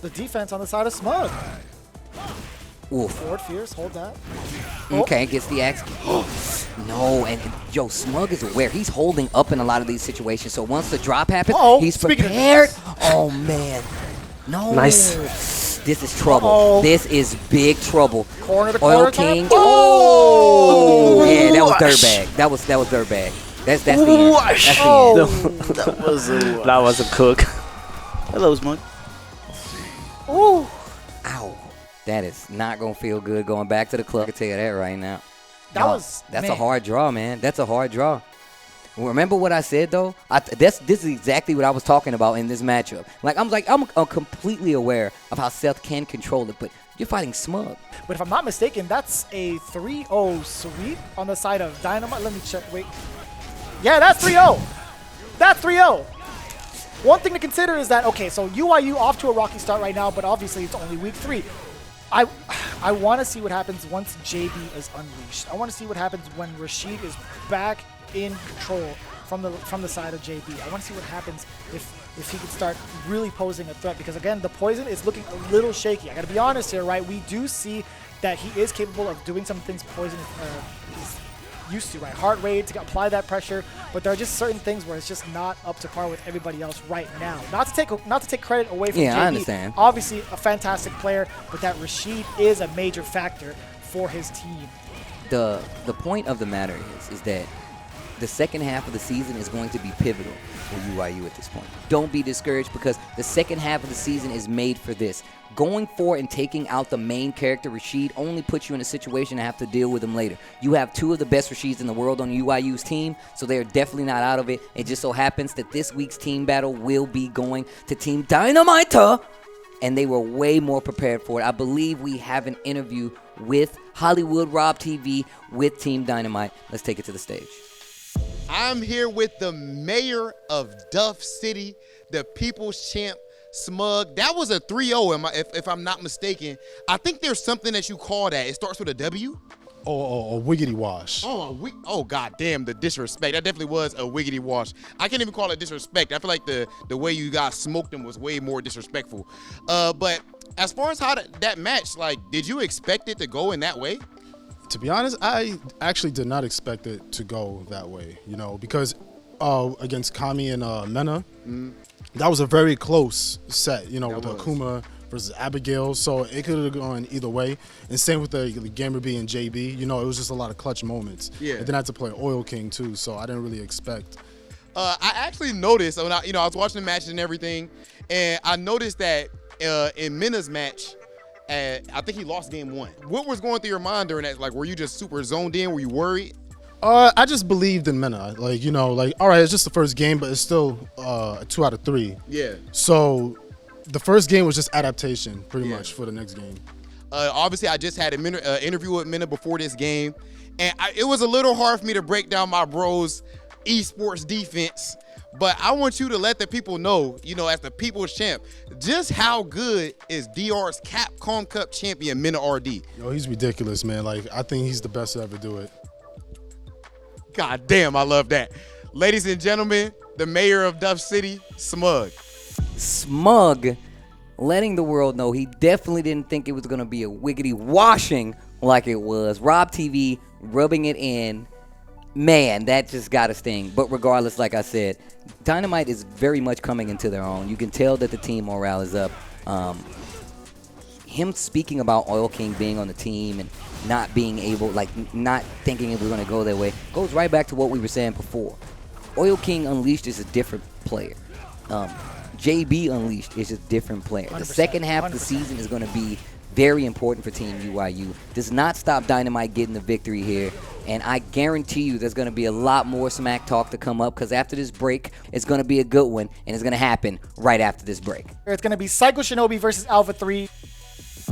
the defense on the side of Smug. Oof. Forward fierce, hold that. Okay, gets the axe. No, and yo, Smug is aware. He's holding up in a lot of these situations. So once the drop happens, he's prepared. Oh, man. No. Nice. This is trouble. This is big trouble. Corner to Oil corner. King. Oh! Yeah, that was dirtbag. That was dirtbag. That's the end. That's the end. That was a cook. Hello, Smug. Ooh. Ow. That is not going to feel good going back to the club. I can tell you that right now. That's a hard draw, man. That's a hard draw. Remember what I said though? This is exactly what I was talking about in this matchup. I'm completely aware of how Seth can control it, but you're fighting SMUG. But if I'm not mistaken, that's a 3-0 sweep on the side of Dynamite. Let me check. Wait. Yeah, that's 3-0. That's 3-0. One thing to consider is that, okay, so UIU off to a rocky start right now, but obviously it's only week 3. I want to see what happens once JB is unleashed. I want to see what happens when Rashid is back in control from the side of JB. I want to see what happens if he could start really posing a threat, because again, the poison is looking a little shaky. I got to be honest here, right? We do see that he is capable of doing some things poison is used to, right? Heart rate to apply that pressure, but there are just certain things where it's just not up to par with everybody else right now. Not to take credit away from JB. I understand. Obviously a fantastic player, but that Rashid is a major factor for his team. The point of the matter is that the second half of the season is going to be pivotal for UIU at this point. Don't be discouraged, because the second half of the season is made for this. Going forward and taking out the main character, Rashid, only puts you in a situation to have to deal with him later. You have two of the best Rashids in the world on UIU's team, so they're definitely not out of it. It just so happens that this week's team battle will be going to Team Dynamite, and they were way more prepared for it. I believe we have an interview with Hollywood RobTV with Team Dynamite. Let's take it to the stage. I'm here with the mayor of Duff City, the people's champ, SMUG. That was a 3-0, if I'm not mistaken. I think there's something that you call that. It starts with a W? Oh, a wiggity wash. Oh, god damn, the disrespect. That definitely was a wiggity wash. I can't even call it disrespect. I feel like the way you guys smoked them was way more disrespectful. But as far as how that match, like, did you expect it to go in that way? To be honest, I actually did not expect it to go that way, you know, because against Kami and Mena, that was a very close set, you know, with Akuma versus Abigail, so it could have gone either way. And same with the Gamerbee and JB, you know, it was just a lot of clutch moments. Yeah. And then I had to play Oil King too, so I didn't really expect. I actually noticed when I was watching the matches and everything, and I noticed that in Mena's match, I think he lost game 1. What was going through your mind during that? Like, were you just super zoned in? Were you worried? I just believed in Mena. Like, you know, like, all right, it's just the first game, but it's still a 2 out of 3. Yeah. So the first game was just adaptation, pretty much, for the next game. Obviously, I just had an interview with Mena before this game, and it was a little hard for me to break down my bro's esports defense. But I want you to let the people know, you know, as the people's champ, just how good is DR's Capcom Cup champion, MENARD? Yo, he's ridiculous, man. Like, I think he's the best to ever do it. God damn, I love that. Ladies and gentlemen, the mayor of Duff City, SMUG. SMUG letting the world know he definitely didn't think it was going to be a wiggity washing like it was. RobTV rubbing it in. Man, that just got a sting. But regardless, like I said, Dynamite is very much coming into their own. You can tell that the team morale is up. Him speaking about Oil King being on the team and not being able, like, not thinking it was going to go their way, goes right back to what we were saying before. Oil King Unleashed is a different player. JB Unleashed is a different player. The second half of the season is going to be very important for Team UIU. Does not stop Dynamite getting the victory here. And I guarantee you there's going to be a lot more smack talk to come up, because after this break, it's going to be a good one, and it's going to happen right after this break. It's going to be Psycho Shinobi versus Alpha 3.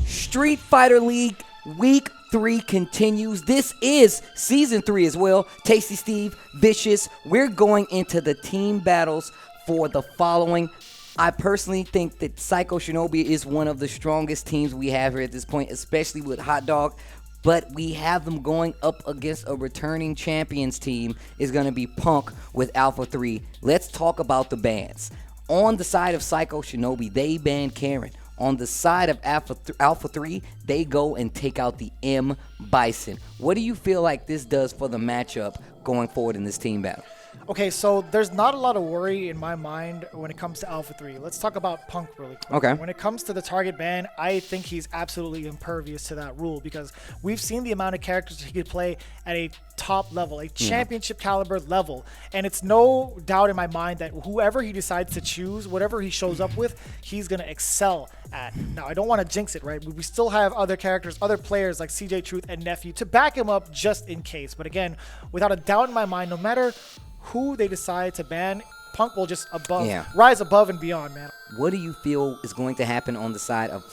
Street Fighter League Week 3 continues. This is Season 3 as well. Tasty Steve, Vicious. We're going into the team battles for the following. I personally think that Psycho Shinobi is one of the strongest teams we have here at this point, especially with Hot Dog. But we have them going up against a returning champions team. Is going to be Punk with Alpha 3. Let's talk about the bans. On the side of Psycho Shinobi, they ban Karen. On the side of Alpha 3, they go and take out the M Bison. What do you feel like this does for the matchup going forward in this team battle? Okay, so there's not a lot of worry in my mind when it comes to Alpha 3. Let's talk about Punk really quick. Okay. When it comes to the target ban, I think he's absolutely impervious to that rule, because we've seen the amount of characters he could play at a top level, a championship caliber level. And it's no doubt in my mind that whoever he decides to choose, whatever he shows up with, he's going to excel at. Now, I don't want to jinx it, right? We still have other characters, other players like CJ Truth and NEPHEW to back him up just in case. But again, without a doubt in my mind, no matter who they decide to ban, Punk will just Yeah. rise above and beyond, man. What do you feel is going to happen on the side of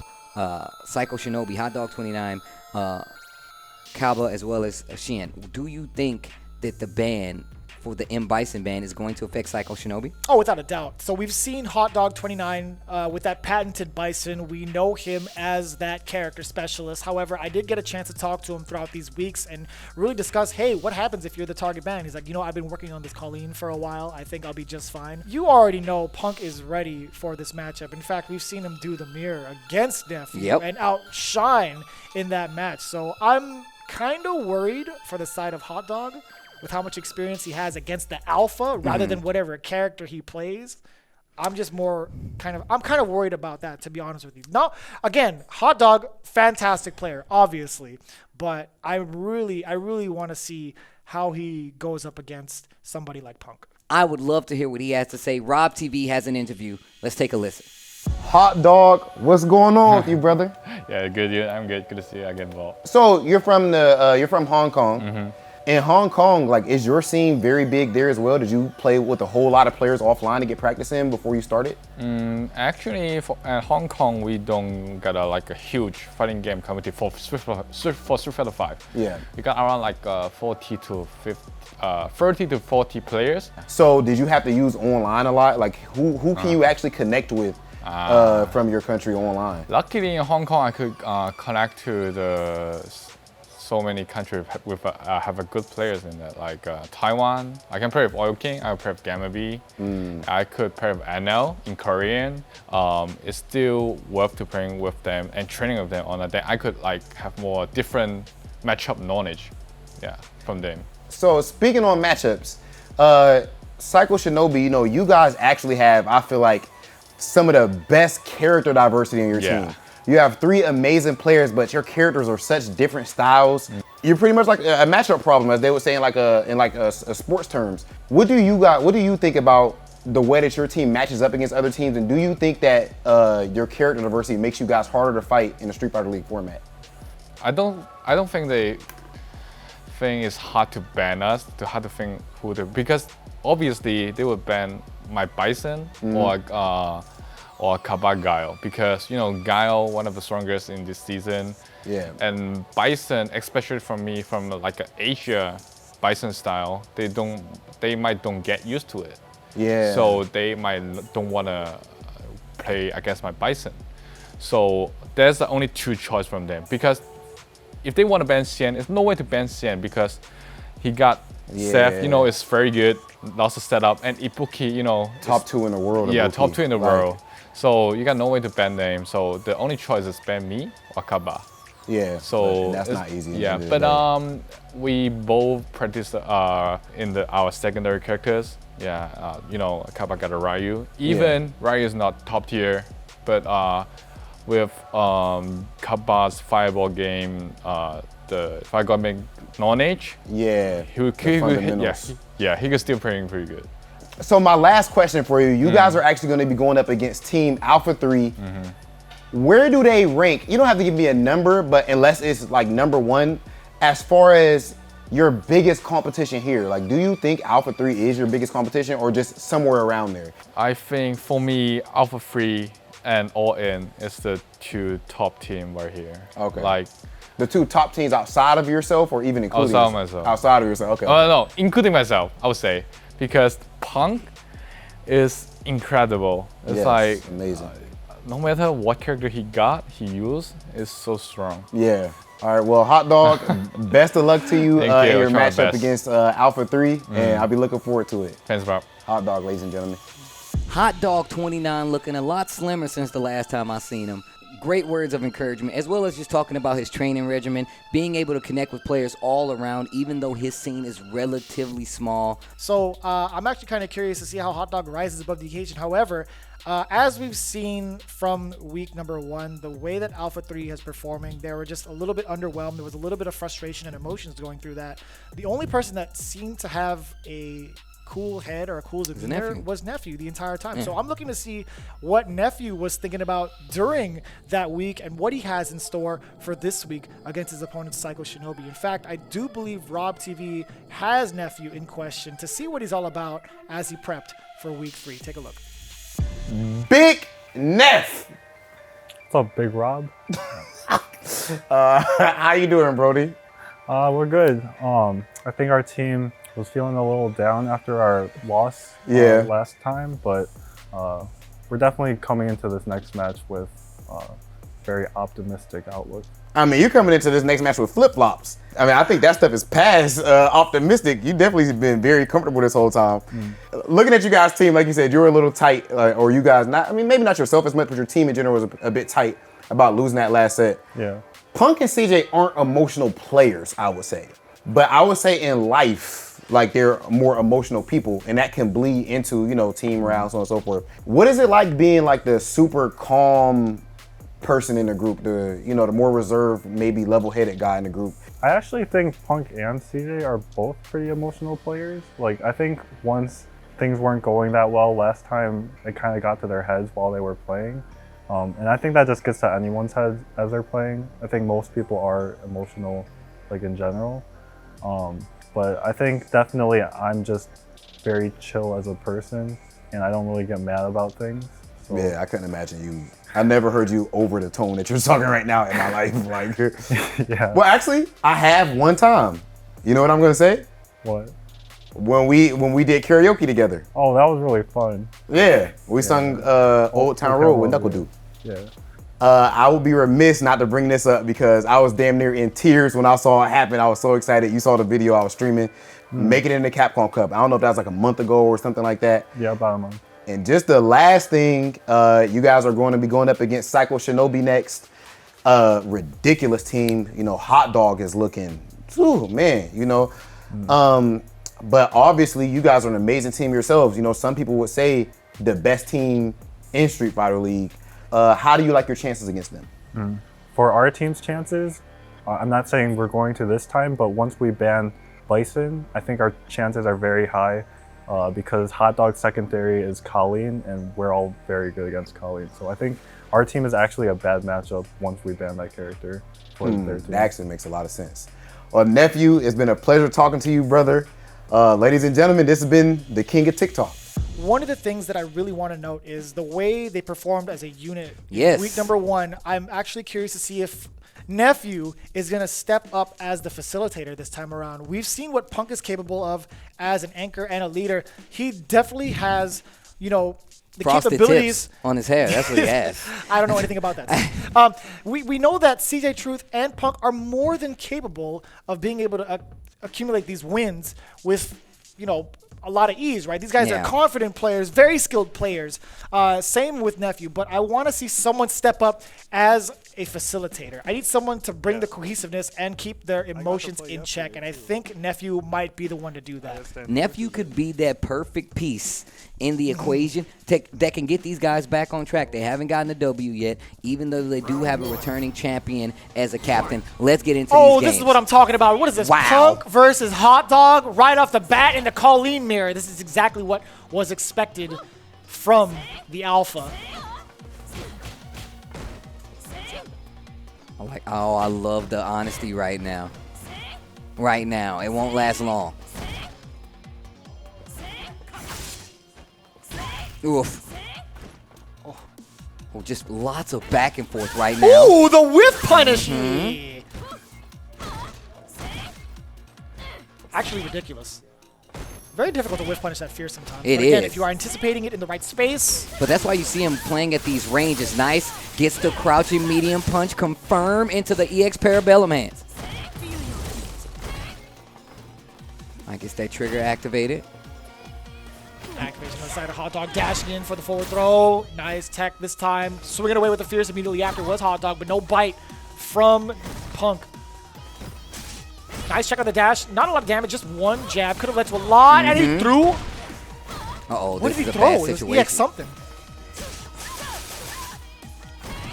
Psycho Shinobi, Hot Dog 29, CABA, as well as XIAN? Do you think that the ban for the M. Bison ban is going to affect Psycho Shinobi? Oh, without a doubt. So we've seen Hot Dog 29 with that patented Bison. We know him as that character specialist. However, I did get a chance to talk to him throughout these weeks and really discuss, hey, what happens if you're the target ban? He's like, you know, I've been working on this Colleen for a while. I think I'll be just fine. You already know Punk is ready for this matchup. In fact, we've seen him do the mirror against NEPHEW and outshine in that match. So I'm kind of worried for the side of Hot Dog with how much experience he has against the alpha rather than whatever character he plays. I'm just more I'm kind of worried about that, to be honest with you. Now, again, Hot Dog, fantastic player, obviously, but I really want to see how he goes up against somebody like Punk. I would love to hear what he has to say. RobTV has an interview. Let's take a listen. Hot Dog, what's going on with you, brother? Yeah, good. I'm good. Good to see you again, Paul. So you're from Hong Kong. In Hong Kong, like, is your scene very big there as well? Did you play with a whole lot of players offline to get practice in before you started? Actually, at Hong Kong, we don't got a huge fighting game community for Street Fighter 5. Yeah. We got around 30 to 40 players. So did you have to use online a lot? Like, who can you actually connect with from your country online? Luckily, in Hong Kong, I could connect to so many countries with have a good players in that, like Taiwan. I can play with Oil King. I can play with Gamerbee. I could play with NL in Korean. It's still worth to playing with them and training with them on a day. I could have more different matchup knowledge, from them. So speaking on matchups, Psycho Shinobi, you know, you guys actually have, I feel like, some of the best character diversity in your team. You have 3 amazing players, but your characters are such different styles. You're pretty much like a matchup problem, as they would say in in sports terms. What do you think about the way that your team matches up against other teams, and do you think that your character diversity makes you guys harder to fight in the Street Fighter League format? I don't think they think it's hard to ban us, hard to think who to, because obviously they would ban my Bison or CABA Guile, because, you know, Guile, one of the strongest in this season. Yeah. And Bison, especially from me, from like an Asia Bison style, they might don't get used to it. Yeah. So they might don't want to play against my Bison. So there's the only 2 choice from them, because if they want to ban XIAN, there's no way to ban XIAN because he got Seth, you know, is very good, lots of setup, and Ibuki, you know, top 2 in the world. Yeah, top 2 in the world. So you got no way to ban them. So the only choice is ban me or CABA. Yeah. So that's not easy. Yeah, but we both practice our secondary characters. Yeah, you know, CABA got a Ryu. Even Ryu is not top tier, but with CABA's Fireball game, the Fireball game knowledge. Yeah. He can still play pretty good. So my last question for you, you guys are actually going to be going up against Team Alpha 3. Where do they rank? You don't have to give me a number, but unless it's like number 1, as far as your biggest competition here, like, do you think Alpha 3 is your biggest competition or just somewhere around there? I think for me, Alpha 3 and All In is the 2 top team right here. Okay. Like the 2 top teams outside of yourself or even including outside of myself? Outside of yourself, okay. Oh, no, including myself, I would say. Because Punk is incredible. It's amazing. No matter what character he used, is so strong. Yeah. All right, well, Hot Dog, best of luck to you in your matchup against Alpha 3, and I'll be looking forward to it. Thanks, bro. Hot Dog, ladies and gentlemen. Hot Dog 29 looking a lot slimmer since the last time I seen him. Great words of encouragement, as well as just talking about his training regimen, being able to connect with players all around, even though his scene is relatively small. So I'm actually kind of curious to see how Hot Dog rises above the occasion. However, as we've seen from week number 1, the way that Alpha 3 is performing, they were just a little bit underwhelmed. There was a little bit of frustration and emotions going through that. The only person that seemed to have a cool head or a cool demeanor NEPHEW. was NEPHEW the entire time. So I'm looking to see what NEPHEW was thinking about during that week and what he has in store for this week against his opponent, Psycho Shinobi. In fact, I do believe RobTV has NEPHEW in question to see what he's all about as he prepped for week 3. Take a look. Big Neff. What's up, Big Rob? How you doing, Brody? We're good. I think our team was feeling a little down after our loss last time, but we're definitely coming into this next match with very optimistic outlook. I mean, you're coming into this next match with flip-flops. I mean, I think that stuff is past optimistic. You definitely been very comfortable this whole time. Looking at you guys' team, like you said, you were a little tight, or you guys not. I mean, maybe not yourself as much, but your team in general was a bit tight about losing that last set. Yeah. Punk and CJ aren't emotional players, I would say. But I would say in life, like they're more emotional people, and that can bleed into, you know, team morale, so on and so forth. What is it like being like the super calm person in the group, the, you know, the more reserved, maybe level-headed guy in the group? I actually think Punk and CJ are both pretty emotional players. Like, I think once things weren't going that well last time, it kind of got to their heads while they were playing. And I think that just gets to anyone's head as they're playing. I think most people are emotional, like in general. But I think definitely I'm just very chill as a person, and I don't really get mad about things. So. Yeah, I couldn't imagine you. I never heard you over the tone that you're talking right now in my life. Like, yeah. Well, actually, I have one time. You know what I'm gonna say? What? When we did karaoke together. Oh, that was really fun. Yeah, we sung Old Town Road with Knuckle Dude. Yeah. I would be remiss not to bring this up because I was damn near in tears when I saw it happen. I was so excited. You saw the video I was streaming, making it in the Capcom Cup. I don't know if that was like a month ago or something like that. Yeah, about a month. And just the last thing, you guys are going to be going up against Psycho Shinobi next. Ridiculous team. You know, Hot Dog is looking, ooh, man, you know. But obviously, you guys are an amazing team yourselves. You know, some people would say the best team in Street Fighter League. How do you like your chances against them? For our team's chances, I'm not saying we're going to this time, but once we ban Bison, I think our chances are very high because Hot Dog's secondary is Colleen, and we're all very good against Colleen. So I think our team is actually a bad matchup once we ban that character for their team. That actually makes a lot of sense. Well, Nephew, it's been a pleasure talking to you, brother. Ladies and gentlemen, this has been the King of TikTok. One of the things that I really want to note is the way they performed as a unit. Yes. Week number 1, I'm actually curious to see if Nephew is going to step up as the facilitator this time around. We've seen what Punk is capable of as an anchor and a leader. He definitely has, you know, the Frosted capabilities tips on his hair. That's what he has. I don't know anything about that. We know that CJ Truth and Punk are more than capable of being able to accumulate these wins with, you know, a lot of ease, right? These guys are confident players, very skilled players. Same with Nephew, but I want to see someone step up as a facilitator. I need someone to bring the cohesiveness and keep their emotions in check, and I think Nephew might be the one to do that. Nephew could be that perfect piece in the equation that can get these guys back on track. They haven't gotten a W yet, even though they do have a returning champion as a captain. Let's get into these games. This is what I'm talking about. What is this? Wow. Punk versus Hot Dog right off the bat in the Colleen mirror. This is exactly what was expected from the Alpha. I love the honesty right now. Right now. It won't last long. Oof. Oh, just lots of back and forth right now. Ooh, the whiff punish! Actually ridiculous. Very difficult to whiff punish that fear sometimes. It but again, is. if you are anticipating it in the right space. But that's why you see him playing at these ranges. Nice. Gets the crouching medium punch confirm into the EX Parabellum hands. I guess that trigger activated. Activation on the side of Hot Dog, dashing in for the forward throw. Nice tech this time. Swinging away with the fierce immediately after was Hot Dog, but no bite from Punk. Nice check on the dash. Not a lot of damage, just one jab. Could have led to a lot, and he threw. Uh-oh, What this did he is a throw? bad It was situation. EX something.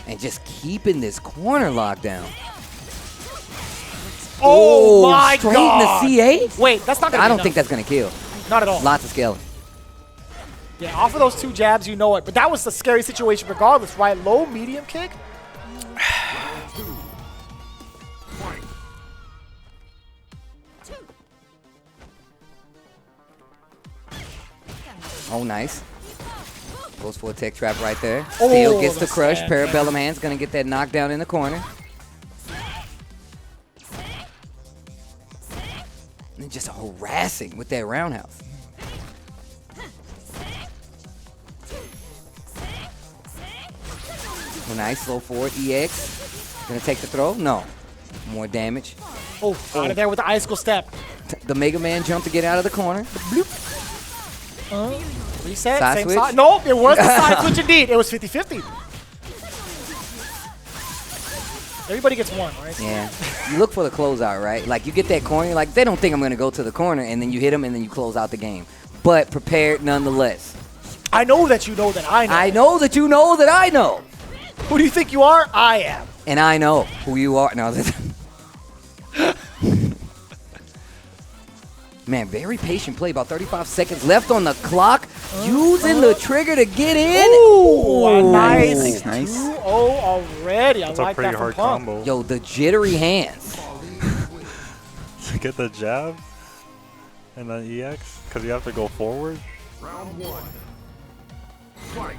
And just keeping this corner lockdown. Oh my straight god! in the C8? Wait, that's not gonna I be don't enough. think that's gonna kill. Not at all. Lots of scaling. Yeah, off of those 2 jabs, you know it. But that was a scary situation regardless, right? Low, medium kick. Oh, nice. Goes for a tech trap right there. Still gets the crush. Parabellum hands gonna get that knockdown in the corner. And just harassing with that roundhouse. Oh, nice. Low forward. EX. Gonna take the throw? No. More damage. Oh, out of there with the icicle step. The Mega Man jump to get out of the corner. Bloop. Reset. Side same switch? side. Nope, it was the side switch indeed. It was 50-50. Everybody gets one, right? Yeah. You look for the closeout, right? Like, you get that corner, you're like, they don't think I'm going to go to the corner, and then you hit them, and then you close out the game. But prepared nonetheless. I know that you know that I know. I know that you know that I know. Who do you think you are? I am. And I know who you are. No, man, very patient play. About 35 seconds left on the clock. Using the trigger to get in. Ooh, a nice 2-0 already. That's I a like pretty that hard from Punk. combo. Yo, the jittery hands. To get the jab and then EX, because you have to go forward. Round 1. Fight.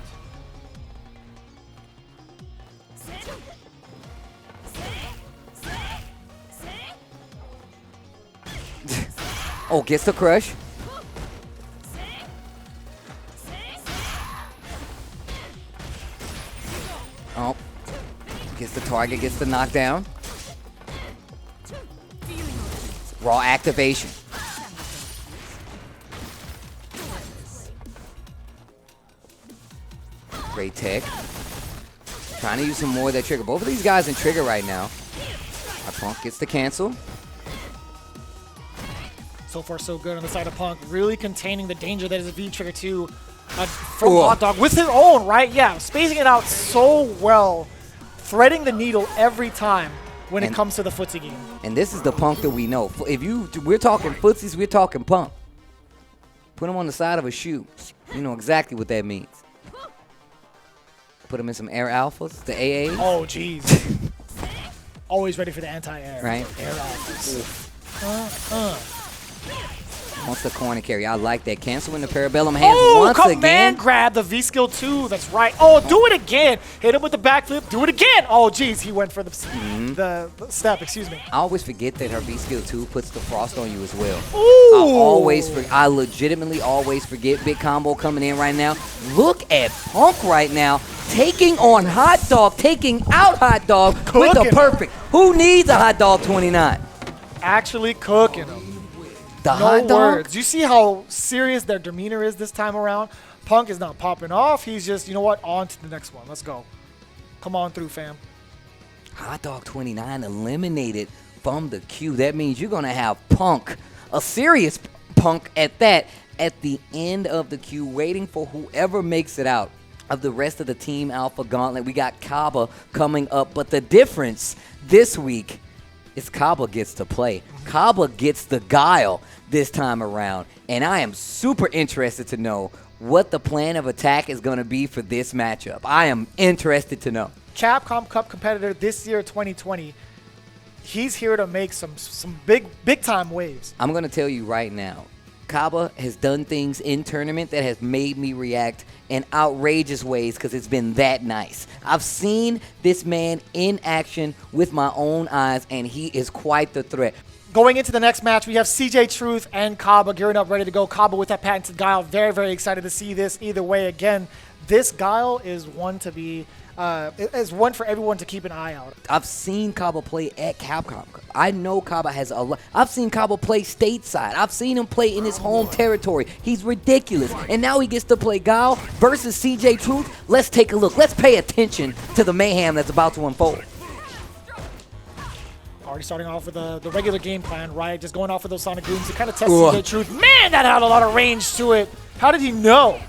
Oh, gets the crush. Oh, gets the target, gets the knockdown. Raw activation. Great tech. Trying to use some more of that trigger. Both of these guys in trigger right now. Our Punk gets the cancel. So far, so good on the side of Punk. Really containing the danger that is a V-Trigger 2 from Hot Dog with his own, right? Yeah, spacing it out so well. Threading the needle every time when it comes to the footsie game. And this is the Punk that we know. We're talking footsies, we're talking Punk. Put him on the side of a shoe. You know exactly what that means. Put him in some air alphas, the AA. Oh, jeez. Always ready for the anti-air. Right. Air alphas. Wants the corner carry. I like that. Canceling the Parabellum hands once command again. grab the V-Skill 2. That's right. Oh, do it again. Hit him with the backflip. Do it again. Oh, jeez. He went for the step. Excuse me. I always forget that her V-Skill 2 puts the frost on you as well. Ooh. I legitimately always forget. Big combo coming in right now. Look at Punk right now. Taking on Hot Dog. Taking out Hot Dog with the perfect. Who needs a Hot Dog 29? Actually cooking him. No words. You see how serious their demeanor is this time around? Punk is not popping off. He's just, you know what? On to the next one. Let's go. Come on through, fam. Hot Dog 29 eliminated from the queue. That means you're going to have Punk, a serious Punk at that, at the end of the queue, waiting for whoever makes it out of the rest of the Team Alpha Gauntlet. We got CABA coming up, but the difference this week is CABA gets to play. CABA gets the guile this time around, and I am super interested to know what the plan of attack is going to be for this matchup. I am interested to know. Capcom Cup competitor this year, 2020. He's here to make some big time waves. I'm going to tell you right now, CABA has done things in tournament that has made me react in outrageous ways because it's been that nice. I've seen this man in action with my own eyes, and he is quite the threat. Going into the next match, we have CJ Truth and CABA gearing up, ready to go. CABA with that patented guile. Very, very excited to see this. Either way, again, this guile is one to be, is one for everyone to keep an eye out. I've seen CABA play at Capcom. I know CABA has a lot. I've seen CABA play stateside. I've seen him play in his home territory. He's ridiculous. And now he gets to play Guile versus CJ Truth. Let's take a look. Let's pay attention to the mayhem that's about to unfold. Already starting off with the regular game plan, right? Just going off with those Sonic Booms to kind of test CJ Truth. Man, that had a lot of range to it. How did he know?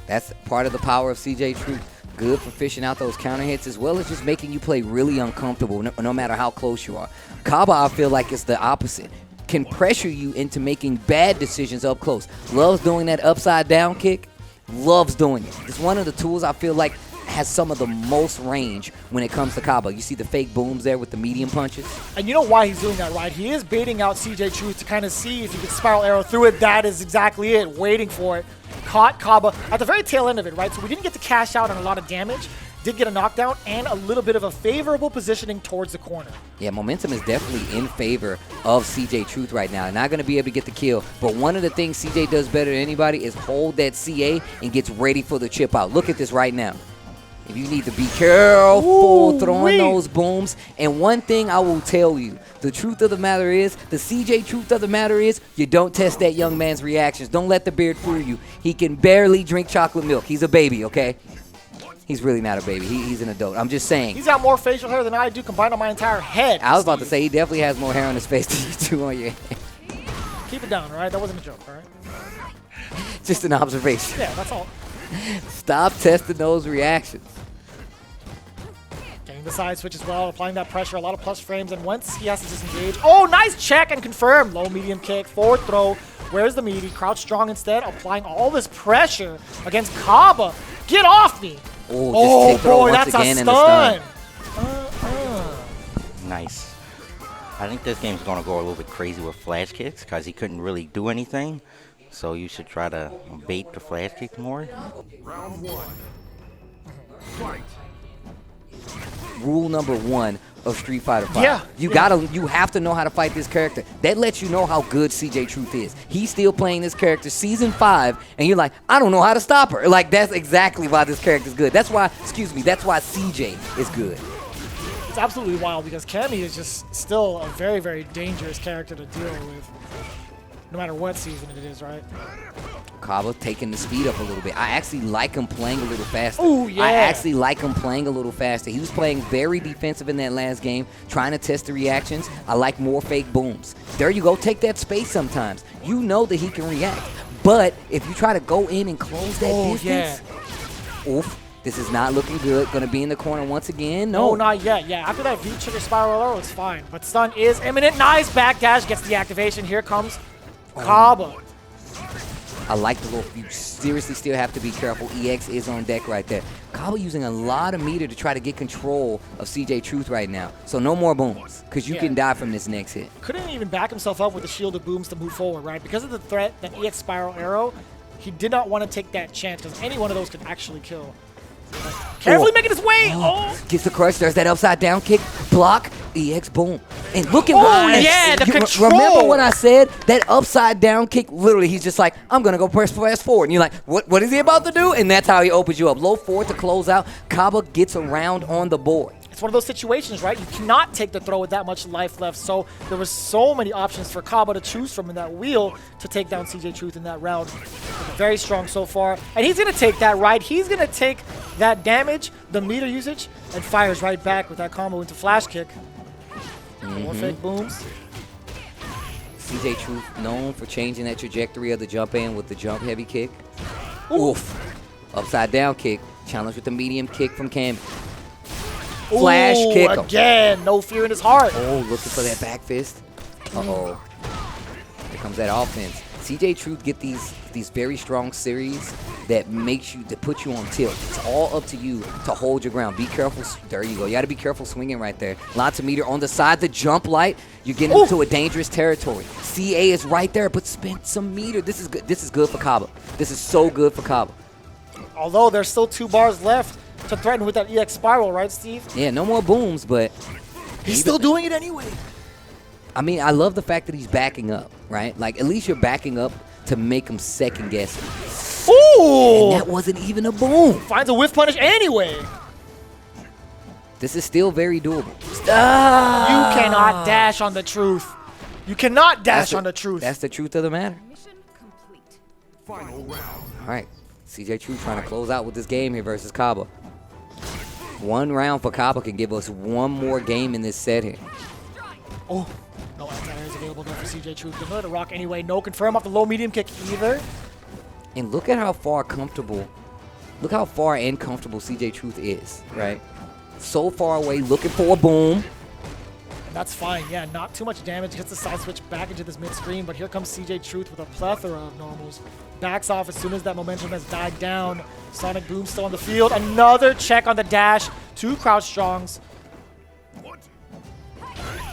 That's part of the power of CJ Truth. Good for fishing out those counter hits as well as just making you play really uncomfortable no matter how close you are. CABA, I feel like, is the opposite. can pressure you into making bad decisions up close. Loves doing that upside down kick. Loves doing it. It's one of the tools I feel like has some of the most range when it comes to CABA. You see the fake booms there with the medium punches? And you know why he's doing that, right? He is baiting out CJ Truth to kind of see if he can spiral arrow through it. That is exactly it, waiting for it. Caught CABA at the very tail end of it, right? So we didn't get to cash out on a lot of damage. Did get a knockdown and a little bit of a favorable positioning towards the corner. Yeah, momentum is definitely in favor of CJ Truth right now. Not going to be able to get the kill, but one of the things CJ does better than anybody is hold that CA and gets ready for the chip out. Look at this right now. If you need to be careful throwing those booms. And one thing I will tell you, the truth of the matter is, the CJ truth of the matter is, you don't test that young man's reactions. Don't let the beard fool you. He can barely drink chocolate milk. He's a baby, okay? He's really not a baby. He's an adult. I'm just saying. He's got more facial hair than I do combined on my entire head. I was about to say, he definitely has more hair on his face than you do on your head. Keep it down, all right? That wasn't a joke, all right? Just an observation. Yeah, that's all. Stop testing those reactions. Getting the side switch as well, applying that pressure, a lot of plus frames, and once he has to disengage. Oh, nice check and confirm. Low, medium kick, forward throw. Where's the meaty? Crouch strong instead, applying all this pressure against CABA. Get off me! Oh, boy, that's a stun. Nice. I think this game's going to go a little bit crazy with flash kicks because he couldn't really do anything. So you should try to bait the flash kicks more. Round one. Fight. Rule number one of Street Fighter V. Yeah. You have to know how to fight this character. That lets you know how good CJ Truth is. He's still playing this character season 5, and you're like, I don't know how to stop her. Like, that's exactly why this character's good. That's why, that's why CJ is good. It's absolutely wild because Cammy is just still a very, very dangerous character to deal with, no matter what season it is, right? CABA taking the speed up a little bit. I actually like him playing a little faster. Oh, yeah. I actually like him playing a little faster. He was playing very defensive in that last game, trying to test the reactions. I like more fake booms. There you go. Take that space sometimes. You know that he can react. But if you try to go in and close that distance, oof, this is not looking good. Going to be in the corner once again. No, not yet. Yeah, after that V-trigger spiral arrow, it's fine. But stun is imminent. Nice backdash. Gets the activation. Here comes CABA. I like the little, you seriously still have to be careful. EX is on deck right there. CABA using a lot of meter to try to get control of CJ Truth right now. So no more booms, because you can die from this next hit. Couldn't even back himself up with the shield of booms to move forward, right? Because of the threat, that EX spiral arrow, he did not want to take that chance, because any one of those could actually kill. Carefully making his way! Gets the crush, there's that upside down kick, block, EX boom. And look at the control! Remember what I said? That upside down kick, literally, he's just like, I'm gonna go press fast forward. And you're like, what is he about to do? And that's how he opens you up. Low forward to close out. CABA gets around on the board. It's one of those situations, right? You cannot take the throw with that much life left. So there was so many options for CABA to choose from in that wheel to take down CJ Truth in that round. Very strong so far. And he's going to take that ride. He's going to take that damage, the meter usage, and fires right back with that combo into flash kick. More fake booms. CJ Truth known for changing that trajectory of the jump in with the jump heavy kick. Oof. Upside down kick. Challenge with the medium kick from Cam. Flash kick him. Again, no fear in his heart. Oh, looking for that back fist. Uh-oh. Here comes that offense. CJ Truth get these very strong series that put you on tilt. It's all up to you to hold your ground. Be careful. There you go. You got to be careful swinging right there. Lots of meter on the side. The jump light. You're getting into a dangerous territory. CA is right there, but spend some meter. This is good. This is good for CABA. This is so good for CABA. Although there's still 2 bars left to threaten with that EX spiral, right, Steve? Yeah, no more booms, but he's still doing it anyway. I mean, I love the fact that he's backing up, right? Like, at least you're backing up to make him second guessing. Ooh! And that wasn't even a boom. Finds a whiff punish anyway. This is still very doable. You cannot dash on the truth. You cannot dash on the truth. That's the truth of the matter. Mission complete. Final round. All right. CJ Truth trying to close out with this game here versus CABA. 1 round for CABA can give us 1 more game in this set here. Oh, no anti-air is available though for CJ Truth. Gonna let it rock anyway. No confirm off the low medium kick either. And look at how far comfortable, look how far and comfortable CJ Truth is, right? So far away, looking for a boom. And that's fine. Yeah, not too much damage. Hits the side switch back into this mid screen, but here comes CJ Truth with a plethora of normals. Backs off as soon as that momentum has died down. Sonic Boom still on the field. Another check on the dash. 2 crouch strongs.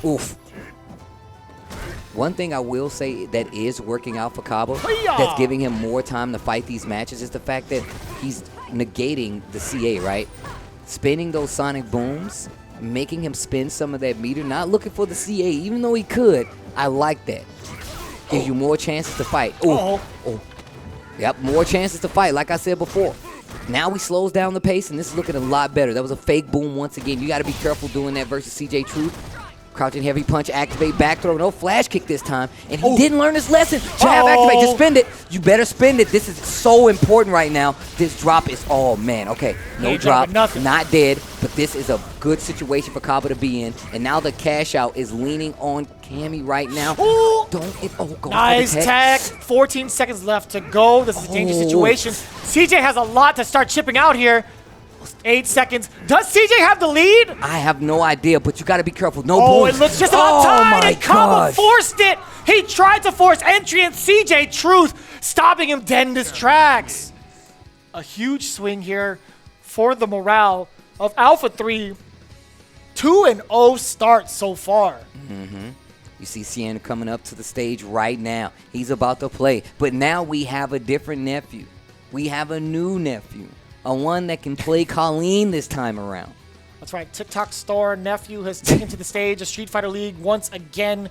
Oof. One thing I will say that is working out for CABA, that's giving him more time to fight these matches, is the fact that he's negating the CA, right? Spinning those Sonic Booms, making him spin some of that meter, not looking for the CA, even though he could. I like that. Gives you more chances to fight. Oh. Yep, more chances to fight, like I said before. Now he slows down the pace, and this is looking a lot better. That was a fake boom once again. You got to be careful doing that versus CJ Truth. Crouching heavy punch, activate, back throw, no flash kick this time. And he didn't learn his lesson. Jab, activate, just spend it. You better spend it. This is so important right now. This drop is, oh man, okay. No drop, not dead, but this is a good situation for CABA to be in. And now the cash out is leaning on Cammy right now. Go nice tag. 14 seconds left to go. This is a dangerous situation. CJ has a lot to start chipping out here. 8 seconds. Does CJ have the lead? I have no idea, but you got to be careful. No booms. It looks just about tied, and CABA forced it. He tried to force entry, and CJ Truth stopping him dead in his tracks. A huge swing here for the morale of Alpha 3. 2-0 start so far. You see CAN coming up to the stage right now. He's about to play, but now we have a different nephew. We have a new nephew. A one that can play Colleen this time around. That's right. TikTok star Nephew has taken to the stage of Street Fighter League once again.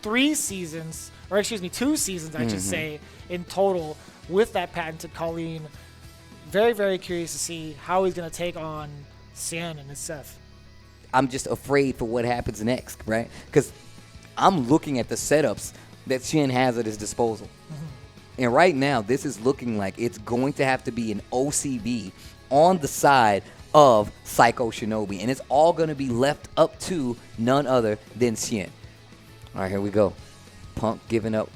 2 seasons, I should say, in total with that patented Colleen. Very, very curious to see how he's going to take on CAN and his Seth. I'm just afraid for what happens next, right? Because I'm looking at the setups that CAN has at his disposal. And right now, this is looking like it's going to have to be an OCB on the side of Psycho Shinobi. And it's all going to be left up to none other than CAN. All right, here we go. Punk giving up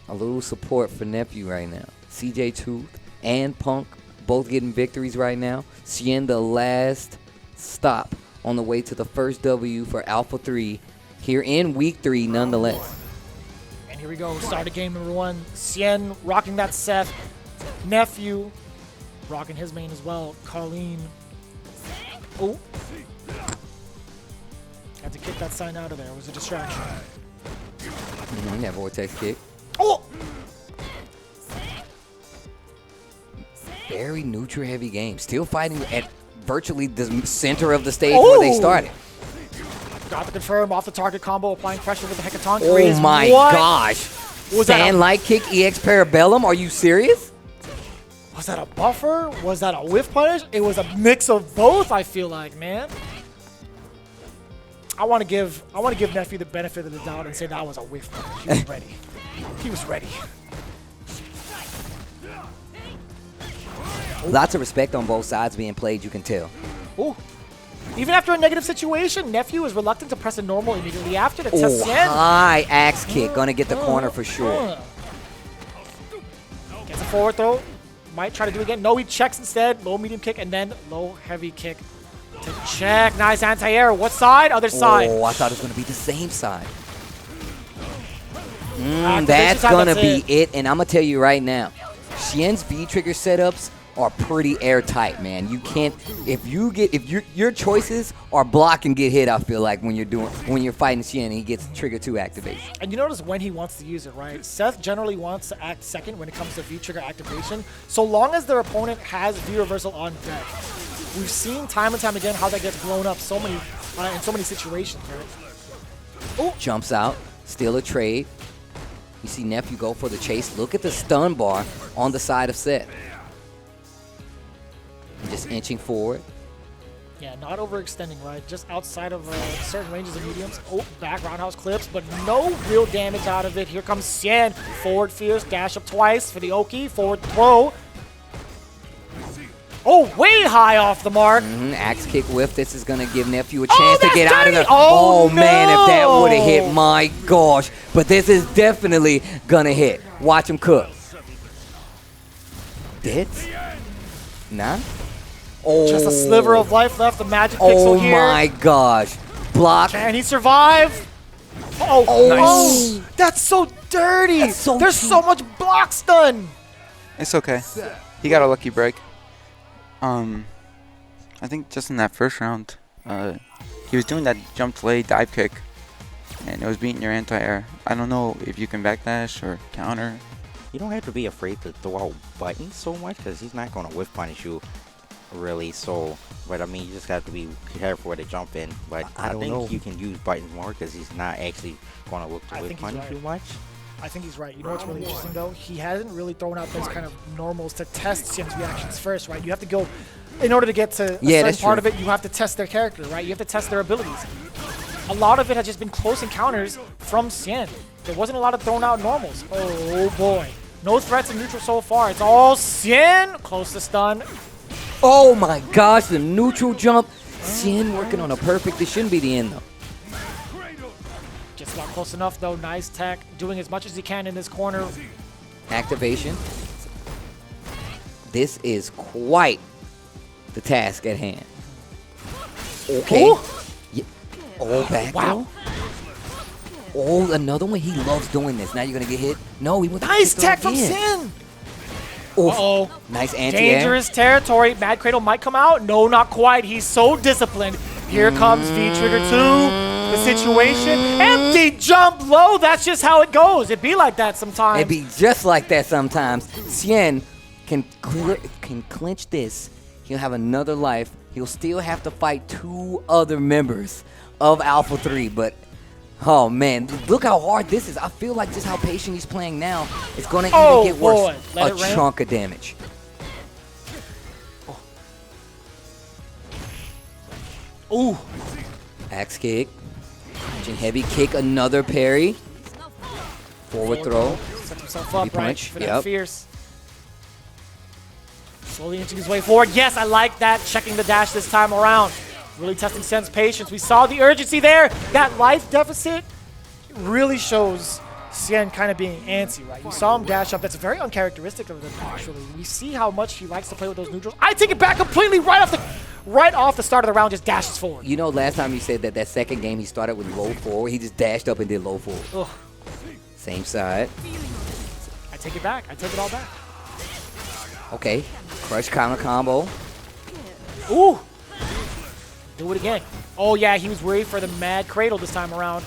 a little support for Nephew right now. CJ Truth and Punk both getting victories right now. CAN the last stop on the way to the first W for Alpha 3 here in Week 3 nonetheless. And here we go, start of game number 1. CAN rocking that Seth. Nephew rocking his main as well. Colleen. Oh. Had to kick that sign out of there. It was a distraction. That vortex kick. Oh! Very neutral heavy game. Still fighting at virtually the center of the stage where they started. Got the confirm off the target combo, applying pressure with the Hecaton. Oh my gosh. Stand-like kick, EX Parabellum. Are you serious? Was that a buffer? Was that a whiff punish? It was a mix of both, I feel like, man. I want to give Nephew the benefit of the doubt and say that was a whiff punish. He was ready. He was ready. Lots of respect on both sides being played, you can tell. Ooh. Even after a negative situation, Nephew is reluctant to press a normal immediately after to test CAN. High axe kick. Gonna get the corner for sure. Gets a forward throw. Might try to do it again. No, he checks instead. Low medium kick and then low heavy kick to check. Nice anti-air. What side? Other side. Oh, I thought it was gonna be the same side. That's gonna be it. And I'm gonna tell you right now, CAN's V-trigger setups are pretty airtight, man. You can't, if your choices are block and get hit, I feel like when you're fighting CAN and he gets trigger 2 activation. And you notice when he wants to use it, right? Seth generally wants to act second when it comes to V-trigger activation, so long as their opponent has V-reversal on deck. We've seen time and time again how that gets blown up in so many situations, right? Oh, jumps out, steal a trade. You see Nephew go for the chase. Look at the stun bar on the side of Seth. Just inching forward. Yeah, not overextending, right? Just outside of certain ranges of mediums. Oh, back roundhouse clips, but no real damage out of it. Here comes CAN. Forward fierce, dash up twice for the Oki. Forward throw. Oh, way high off the mark. Axe kick whiff. This is going to give Nephew a chance to get out of there. Oh, man, if that would have hit, my gosh. But this is definitely going to hit. Watch him cook. Dead? Nah? Just a sliver of life left. The magic pixel here. Oh my gosh. block. Can he survive? Oh, that's so dirty. There's so much block stun. It's okay. He got a lucky break. I think just in that first round, he was doing that jump delay dive kick, and it was beating your anti-air. I don't know if you can backdash or counter. You don't have to be afraid to throw out buttons so much because he's not going to whiff punish you, really. So, but I mean, you just have to be careful where to jump in. But I think you can use buttons more because he's not actually going to look to whiff punish you much. I think he's right. You know what's really interesting though? He hasn't really thrown out those kind of normals to test Xian's reactions first, right? You have to go, in order to get to a certain part of it, you have to test their character, right? You have to test their abilities. A lot of it has just been close encounters from Xian. There wasn't a lot of thrown out normals. Oh boy. No threats in neutral so far. It's all Xian. Close to stun. Oh my gosh, the neutral jump. Xian working on a perfect. This shouldn't be the end though. Just not close enough though. Nice tech. Doing as much as he can in this corner. Activation. This is quite the task at hand. Okay. Ooh. Yeah. Oh, back wow. Oh, another one. He loves doing this. Now you're gonna get hit. No, he went. Nice tech from Xian. Uh-oh. Nice anti-air. Dangerous territory. Mad Cradle might come out. No, not quite. He's so disciplined. Here comes V-Trigger 2. The situation. Empty jump low. That's just how it goes. It be like that sometimes. It be just like that sometimes. Xian can clinch this. He'll have another life. He'll still have to fight 2 other members of Alpha 3, but oh man, look how hard this is. I feel like just how patient he's playing now, it's gonna even get worse. A chunk of damage. Ooh. Axe kick. Heavy kick, another parry. Forward throw. Sets himself up, right? Punch. For that fierce. Slowly inching his way forward. Yes, I like that. Checking the dash this time around. Really testing Xian's patience. We saw the urgency there. That life deficit really shows Xian kind of being antsy, right? You saw him dash up. That's very uncharacteristic of him, actually. We see how much he likes to play with those neutrals. I take it back completely right off the start of the round, just dashes forward. You know, last time you said that second game he started with low forward. He just dashed up and did low forward. Ugh. Same side. I take it back. I take it all back. Okay. Crush counter combo. Ooh. Do it again. Oh, yeah, he was worried for the Mad Cradle this time around.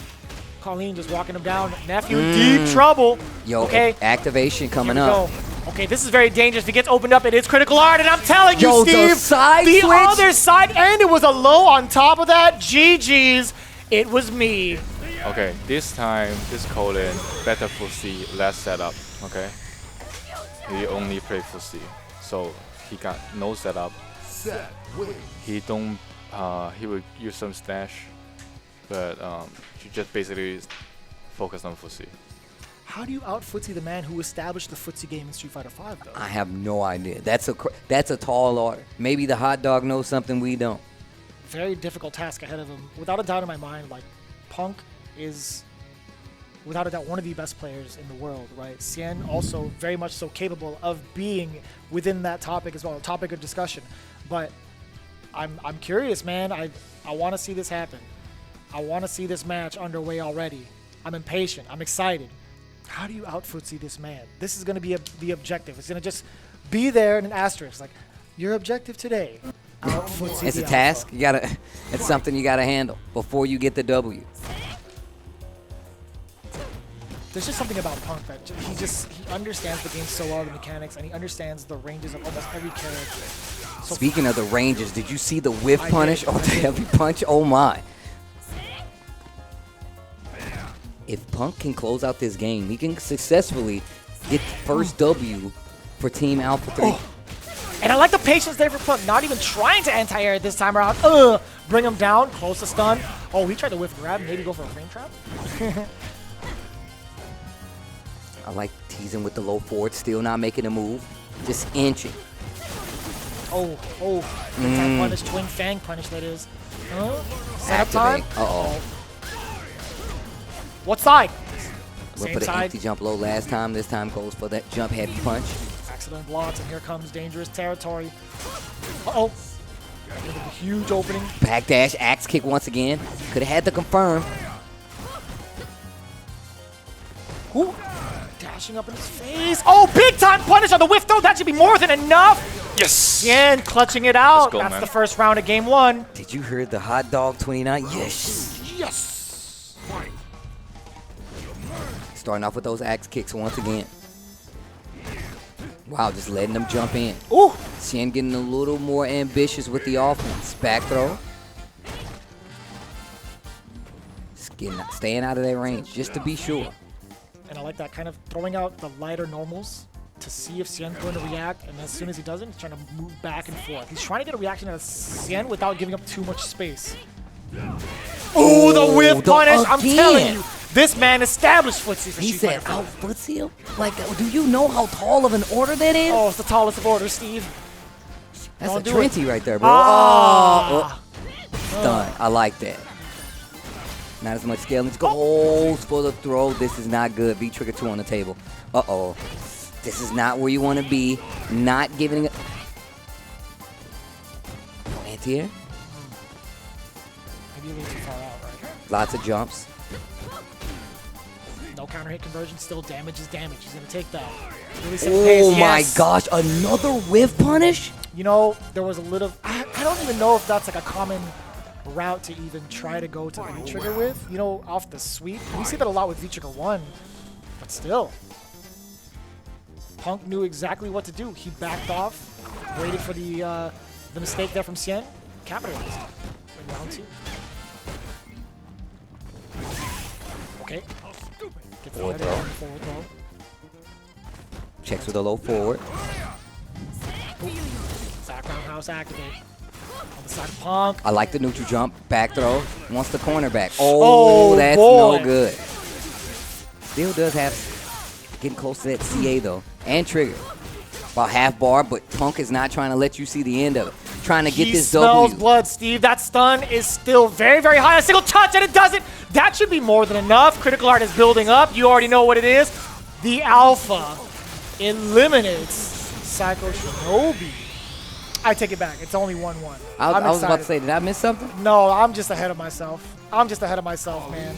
Colleen just walking him down. NEPHEW, deep trouble. Yo, okay. Activation coming up. Okay, this is very dangerous. If he gets opened up, it is critical art, and I'm telling you, Steve, the other side, and it was a low on top of that. GG's, it was me. Okay, this time, this Colin, better full C, less setup, okay? He only played full C, so he got no setup. He don't, he will use some stash, but he just basically focus on full C. How do you out-footsie the man who established the footsie game in Street Fighter V, though? I have no idea. That's a tall order. Maybe the hot dog knows something we don't. Very difficult task ahead of him. Without a doubt in my mind, like, Punk is, without a doubt, one of the best players in the world, right? Xian also very much so capable of being within that topic as well, a topic of discussion. But I'm curious, man. I want to see this happen. I want to see this match underway already. I'm impatient. I'm excited. How do you out-footsie this man? This is going to be the objective. It's going to just be there in an asterisk. Like, your objective today. It's a task. It's something you gotta handle before you get the W. There's just something about Punk that he understands the game so well, the mechanics, and he understands the ranges of almost every character. So speaking of the ranges, did you see the whiff punish or the heavy punch? Oh my. If Punk can close out this game, he can successfully get the first W for Team Alpha 3. Oh. And I like the patience there for Punk, not even trying to anti-air this time around. Bring him down, close to stun. Oh, he tried to whiff grab, maybe go for a frame trap. I like teasing with the low forward, still not making a move, just inching. Oh, good time punish, twin fang punish that is. Setup time. Uh-oh. What side? We'll put an empty jump low last time. This time goes for that jump heavy punch. Excellent blocks, and here comes dangerous territory. Uh-oh. Huge opening. Backdash, axe kick once again. Could have had to confirm. Ooh. Dashing up in his face. Oh, big time punish on the whiff throw. That should be more than enough. Yes. XIAN clutching it out. Go, That's man. the first round of game 1. Did you hear the hot dog 29? Yes. Yes. Starting off with those axe kicks once again. Wow, just letting them jump in. Ooh. XIAN getting a little more ambitious with the offense. Back throw. Just staying out of that range, just to be sure. And I like that, kind of throwing out the lighter normals to see if XIAN's going to react. And as soon as he doesn't, he's trying to move back and forth. He's trying to get a reaction out of XIAN without giving up too much space. Ooh, the whiff punish. I'm telling you, this man established footsie for He Street said, Fighter. "I'll footsie him." Like, do you know how tall of an order that is? Oh, it's the tallest of orders, Steve. That's Don't a do Trinity it. right there, bro. Ah. Stun. I like that. Not as much scaling. Goes for the throw. This is not good. V trigger 2 on the table. Uh-oh. This is not where you want to be. Not giving it. No anti-air. Maybe a little too far out, right? Lots of jumps. No counter hit conversion. Still damage is damage. He's going to take that. Releasing pace, Oh my yes. gosh. Another whiff punish? You know, there was a little. I don't even know if that's like a common route to even try to go to V-Trigger with, you know, off the sweep. We see that a lot with V-Trigger 1, but still. Punk knew exactly what to do. He backed off, waited for the mistake there from XIAN, capitalized in round 2. Okay. Gets the Forward header throw. on the forward throw. Checks with a low forward. Side roundhouse activate. On the side of Punk. I like the neutral jump. Back throw. Wants the corner back. Oh, that's boy. no good. Still does have getting close to that CA though. And trigger. About half bar, but Punk is not trying to let you see the end of it. Trying to get He this smells W. blood, Steve. That stun is still very, very high. A single touch and it doesn't. That should be more than enough. Critical Heart is building up. You already know what it is. The Alpha eliminates Psycho Shinobi. I take it back. It's only 1-1. I was about to say, did I miss something? No, I'm just ahead of myself. Man.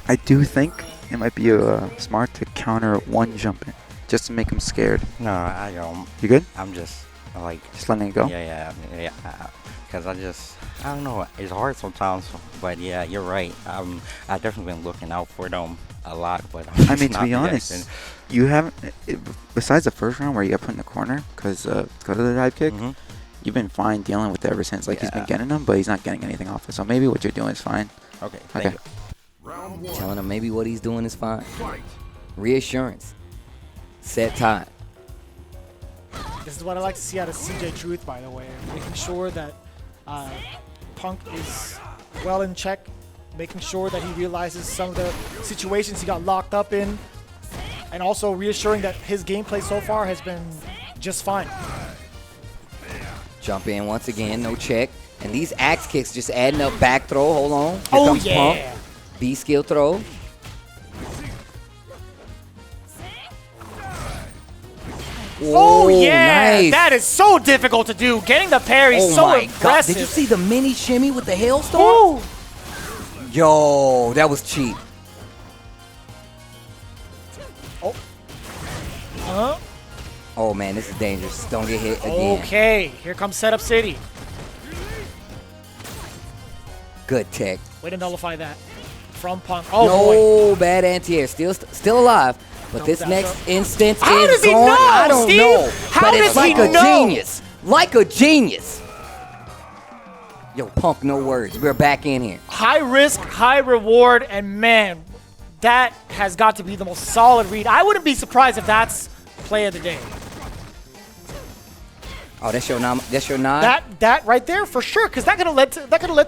I do think it might be smart to counter one jumping, just to make him scared. No, I don't. You good? I'm just like Just letting it go? Yeah. Because I don't know. It's hard sometimes, but yeah, you're right. I've definitely been looking out for them a lot, but I mean, to be honest, you haven't, besides the first round where you got put in the corner because of the dive kick, you've been fine dealing with it ever since. Like, he's been getting them, but he's not getting anything off it. So maybe what you're doing is fine. Okay, Okay. Telling him maybe what he's doing is fine. Reassurance. Set time. This is what I like to see out of CJ Truth, by the way. Making sure that Punk is well in check. Making sure that he realizes some of the situations he got locked up in. And also reassuring that his gameplay so far has been just fine. Jump in once again, no check. And these axe kicks just adding up. Back throw, hold on. Here Oh, comes yeah. Punk. B skill throw. Oh, yeah. Nice. That is so difficult to do. Getting the parry is Oh so my impressive. God. Did you see the mini shimmy with the hailstorm? Ooh. Yo, that was cheap. Huh? Oh man, this is dangerous. Don't get hit again. Okay, here comes Setup City. Good tech. Way to nullify that. From Punk. Oh, no boy. bad anti-air. Still alive. But No, this that's next up. instance How is does he gone. know, I don't Steve? know. How but does it's like he a know? genius. Like a genius. Yo, Punk, no words. We're back in here. High risk, high reward, and man, that has got to be the most solid read. I wouldn't be surprised if that's play of the day. Oh, that's your nod. That's your nod. That right there for sure, because that could have led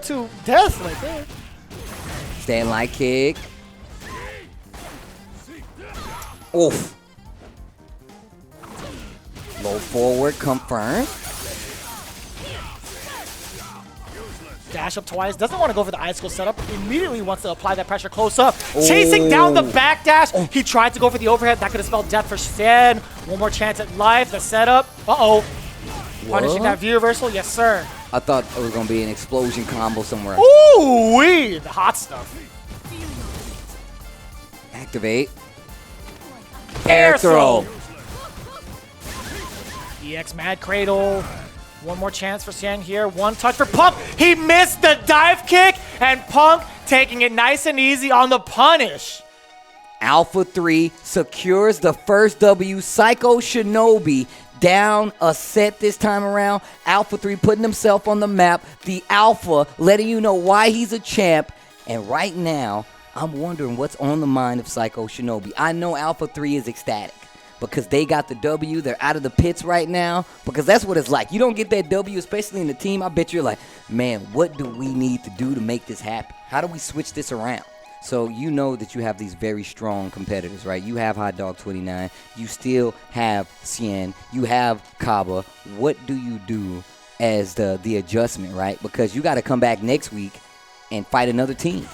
to death right there. Stand light kick. Oof. Low forward confirmed. Dash up twice. Doesn't want to go for the icicle setup. Immediately wants to apply that pressure close up. Chasing down the back dash. He tried to go for the overhead. That could have spelled death for XIAN. One more chance at life. The setup. Uh-oh. Punishing that view reversal, yes sir. I thought it was gonna be an explosion combo somewhere. Ooh-wee, the hot stuff. Activate. Air throw. EX Mad Cradle. One more chance for XIAN here. One touch for Punk. He missed the dive kick, and Punk taking it nice and easy on the punish. Alpha 3 secures the first W. Psycho Shinobi down a set this time around. Alpha 3 putting himself on the map. The Alpha letting you know why he's a champ. And right now, I'm wondering what's on the mind of Psycho Shinobi. I know Alpha 3 is ecstatic because they got the W. They're out of the pits right now because that's what it's like. You don't get that W, especially in the team. I bet you're like, man, what do we need to do to make this happen? How do we switch this around? So you know that you have these very strong competitors, right? You have Hot Dog 29. You still have XIAN. You have CABA. What do you do as the adjustment, right? Because you got to come back next week and fight another team.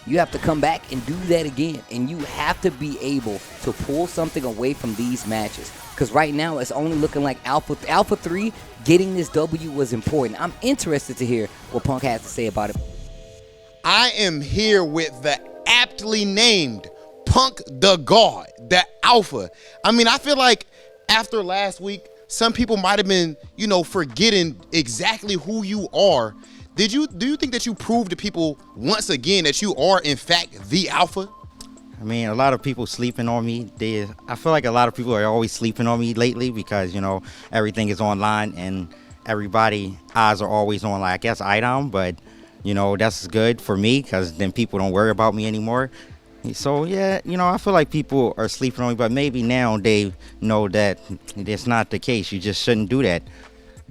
You have to come back and do that again. And you have to be able to pull something away from these matches. Because right now it's only looking like Alpha 3 getting this W was important. I'm interested to hear what Punk has to say about it. I am here with the aptly named Punk the God, the Alpha. I mean, I feel like after last week, some people might have been, you know, forgetting exactly who you are. Do you think that you proved to people once again that you are in fact the Alpha? I mean, a lot of people sleeping on me. I feel like a lot of people are always sleeping on me lately because, you know, everything is online and everybody eyes are always on, like, I guess, IDOM, but you know, that's good for me because then people don't worry about me anymore. So, yeah, you know, I feel like people are sleeping on me, but maybe now they know that it's not the case. You just shouldn't do that.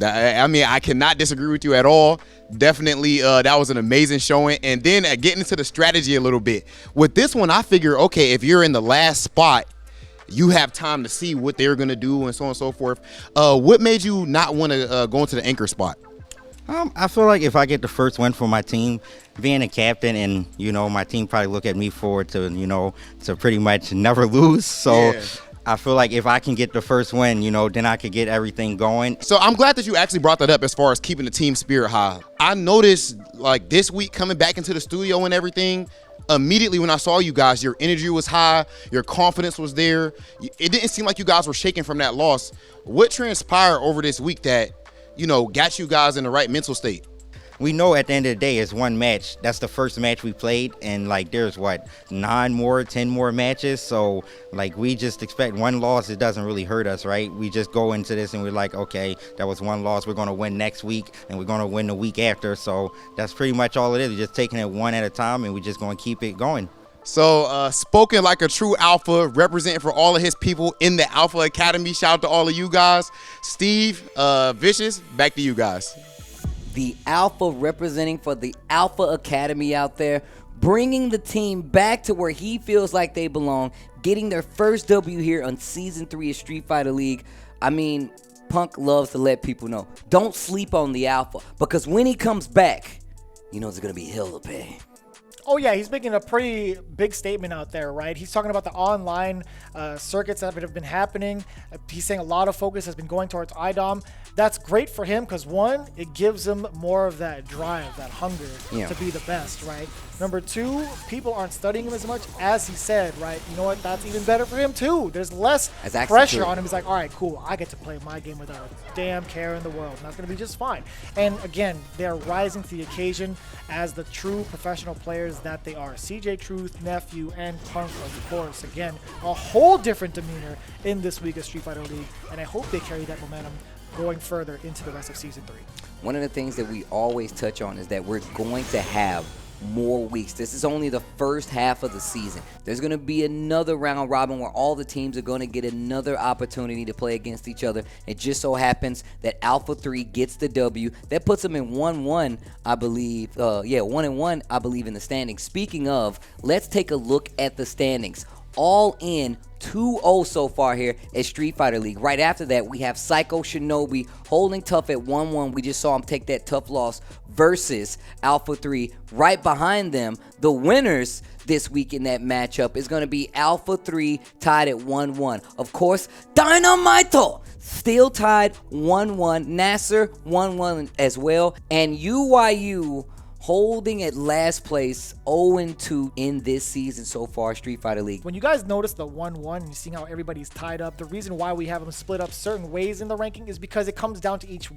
I mean, I cannot disagree with you at all. Definitely, that was an amazing showing. And then getting into the strategy a little bit. With this one, I figure, okay, if you're in the last spot, you have time to see what they're going to do and so on and so forth. What made you not want to go into the anchor spot? I feel like if I get the first win for my team, being a captain and, you know, my team probably look at me forward to, you know, to pretty much never lose. So yeah. I feel like if I can get the first win, you know, then I could get everything going. So I'm glad that you actually brought that up as far as keeping the team spirit high. I noticed, like, this week coming back into the studio and everything, immediately when I saw you guys, your energy was high, your confidence was there. It didn't seem like you guys were shaking from that loss. What transpired over this week that, you know, got you guys in the right mental state? We know at the end of the day it's one match. That's the first match we played, and like there's what, 10 more matches. So like we just expect one loss. It doesn't really hurt us, right? We just go into this and we're like, okay, that was one loss. We're gonna win next week, and we're gonna win the week after. So that's pretty much all it is. We're just taking it one at a time, and we're just gonna keep it going. So spoken like a true Alpha, representing for all of his people in the Alpha Academy. Shout out to all of you guys. Steve, Vicious, back to you guys. The Alpha representing for the Alpha Academy out there, bringing the team back to where he feels like they belong, getting their first W here on Season 3 of Street Fighter League. I mean, Punk loves to let people know, don't sleep on the Alpha, because when he comes back, you know it's going to be hell to pay. Oh yeah, he's making a pretty big statement out there, right? He's talking about the online circuits that have been happening. He's saying a lot of focus has been going towards IDOM. That's great for him because, one, it gives him more of that drive, that hunger to be the best, right? Number two, people aren't studying him as much as he said, right? You know what? That's even better for him too. There's less pressure on him. He's like, all right, cool. I get to play my game without a damn care in the world. And that's going to be just fine. And again, they're rising to the occasion as the true professional players that they are. CJ Truth, NEPHEW, and Punk, of course. Again, a whole different demeanor in this week of Street Fighter League. And I hope they carry that momentum going further into the rest of Season 3. One of the things that we always touch on is that we're going to have more weeks. This is only the first half of the season. There's going to be another round robin where all the teams are going to get another opportunity to play against each other. It just so happens that Alpha 3 gets the W. That puts them in 1-1, I believe. 1-1, I believe, in the standings. Speaking of, let's take a look at the standings. all in 2-0 so far here at Street Fighter League. Right after that, we have Psycho Shinobi holding tough at 1-1. We just saw him take that tough loss versus Alpha 3. Right behind them, the winners this week in that matchup is going to be Alpha 3 tied at 1-1. Of course, Dynamite still tied 1-1. Nasser 1-1 as well. And UYU holding at last place 0-2 in this season so far, Street Fighter League. When you guys notice the 1-1 and you see how everybody's tied up, the reason why we have them split up certain ways in the ranking is because it comes down to each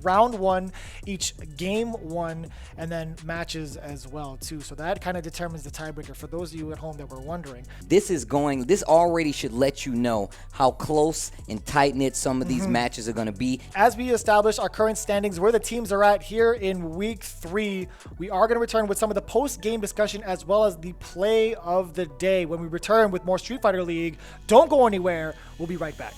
round one, each game one, and then matches as well too. So that kind of determines the tiebreaker for those of you at home that were wondering. This already should let you know how close and tight-knit some of these matches are going to be. As we establish our current standings, where the teams are at here in week 3, we are going to return with some of the post-game discussion as well as the play of the day. When we return with more Street Fighter League, don't go anywhere. We'll be right back.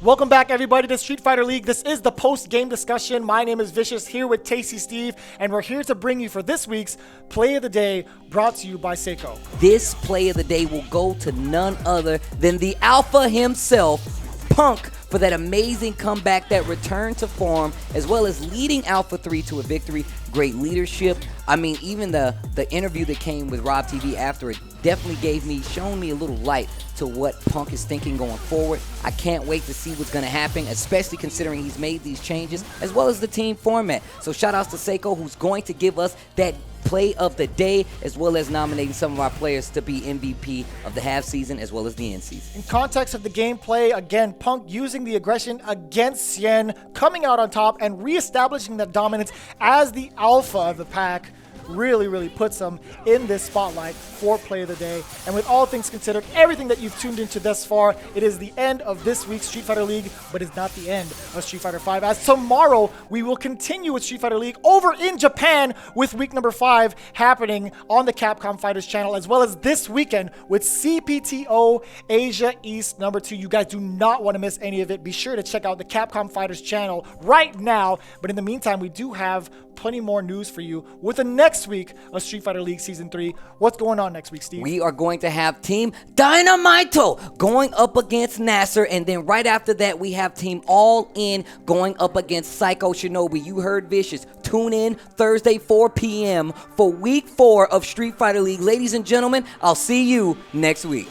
Welcome back, everybody, to Street Fighter League. This is the post-game discussion. My name is Vicious, here with Tasty Steve, and we're here to bring you for this week's Play of the Day, brought to you by Seiko. This Play of the Day will go to none other than the Alpha himself, Punk, for that amazing comeback, that return to form, as well as leading Alpha 3 to a victory. Great leadership. I mean, even the interview that came with RobTV after it definitely shown me a little light to what Punk is thinking going forward. I can't wait to see what's going to happen, especially considering he's made these changes, as well as the team format. So shout outs to Seiko, who's going to give us that Play of the Day, as well as nominating some of our players to be MVP of the half season as well as the end season. In context of the gameplay, again, Punk using the aggression against XIAN, coming out on top and reestablishing that dominance as the alpha of the pack. Really puts them in this spotlight for Play of the Day. And with all things considered, everything that you've tuned into thus far, it is the end of this week's Street Fighter League, but it's not the end of Street Fighter 5. As tomorrow, we will continue with Street Fighter League over in Japan with week number 5 happening on the Capcom Fighters channel, as well as this weekend with CPTO Asia East number 2. You guys do not want to miss any of it. Be sure to check out the Capcom Fighters channel right now. But in the meantime, we do have plenty more news for you with the next week of Street Fighter League Season 3. What's going on next week, Steve? We are going to have Team Dynamite going up against Nasser, and then right after that, we have Team All In going up against Psycho Shinobi. You heard Vicious. Tune in Thursday, 4 p.m. for Week 4 of Street Fighter League. Ladies and gentlemen, I'll see you next week.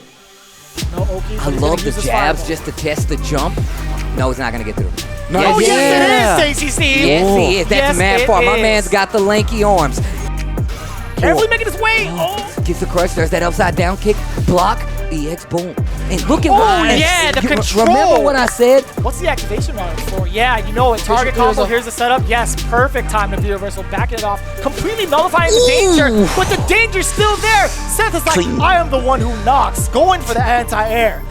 No, okay, I love the jabs just to test the jump. No, it's not going to get through. No, yes, yes, it is, Stacey Steve. Yes, he is. That's mad far. My man's got the lanky arms. Carefully making his way. Gets the crush. There's that upside down kick. Block. EX boom. And look at what. Yeah, the control. Remember what I said? What's the activation round for? Yeah, you know it. Target combo. Here's the setup. Yes, perfect time to do reversal. Backing it off. Completely nullifying the danger. But the danger's still there. Seth is like, I am the one who knocks. Going for the anti-air.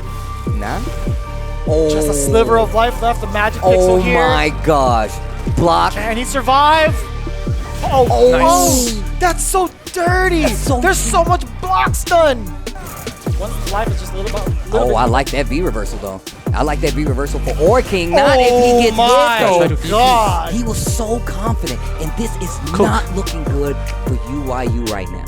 Nah. Just a sliver of life left. The magic pixel here. Oh my gosh. Block. Can he survive? Oh, nice. That's so dirty. There's so much block stun. Once life is just a little bit. I like that V reversal though. I like that V reversal for King. Not if he gets hit though. God. He was so confident, and this is not looking good for UYU right now.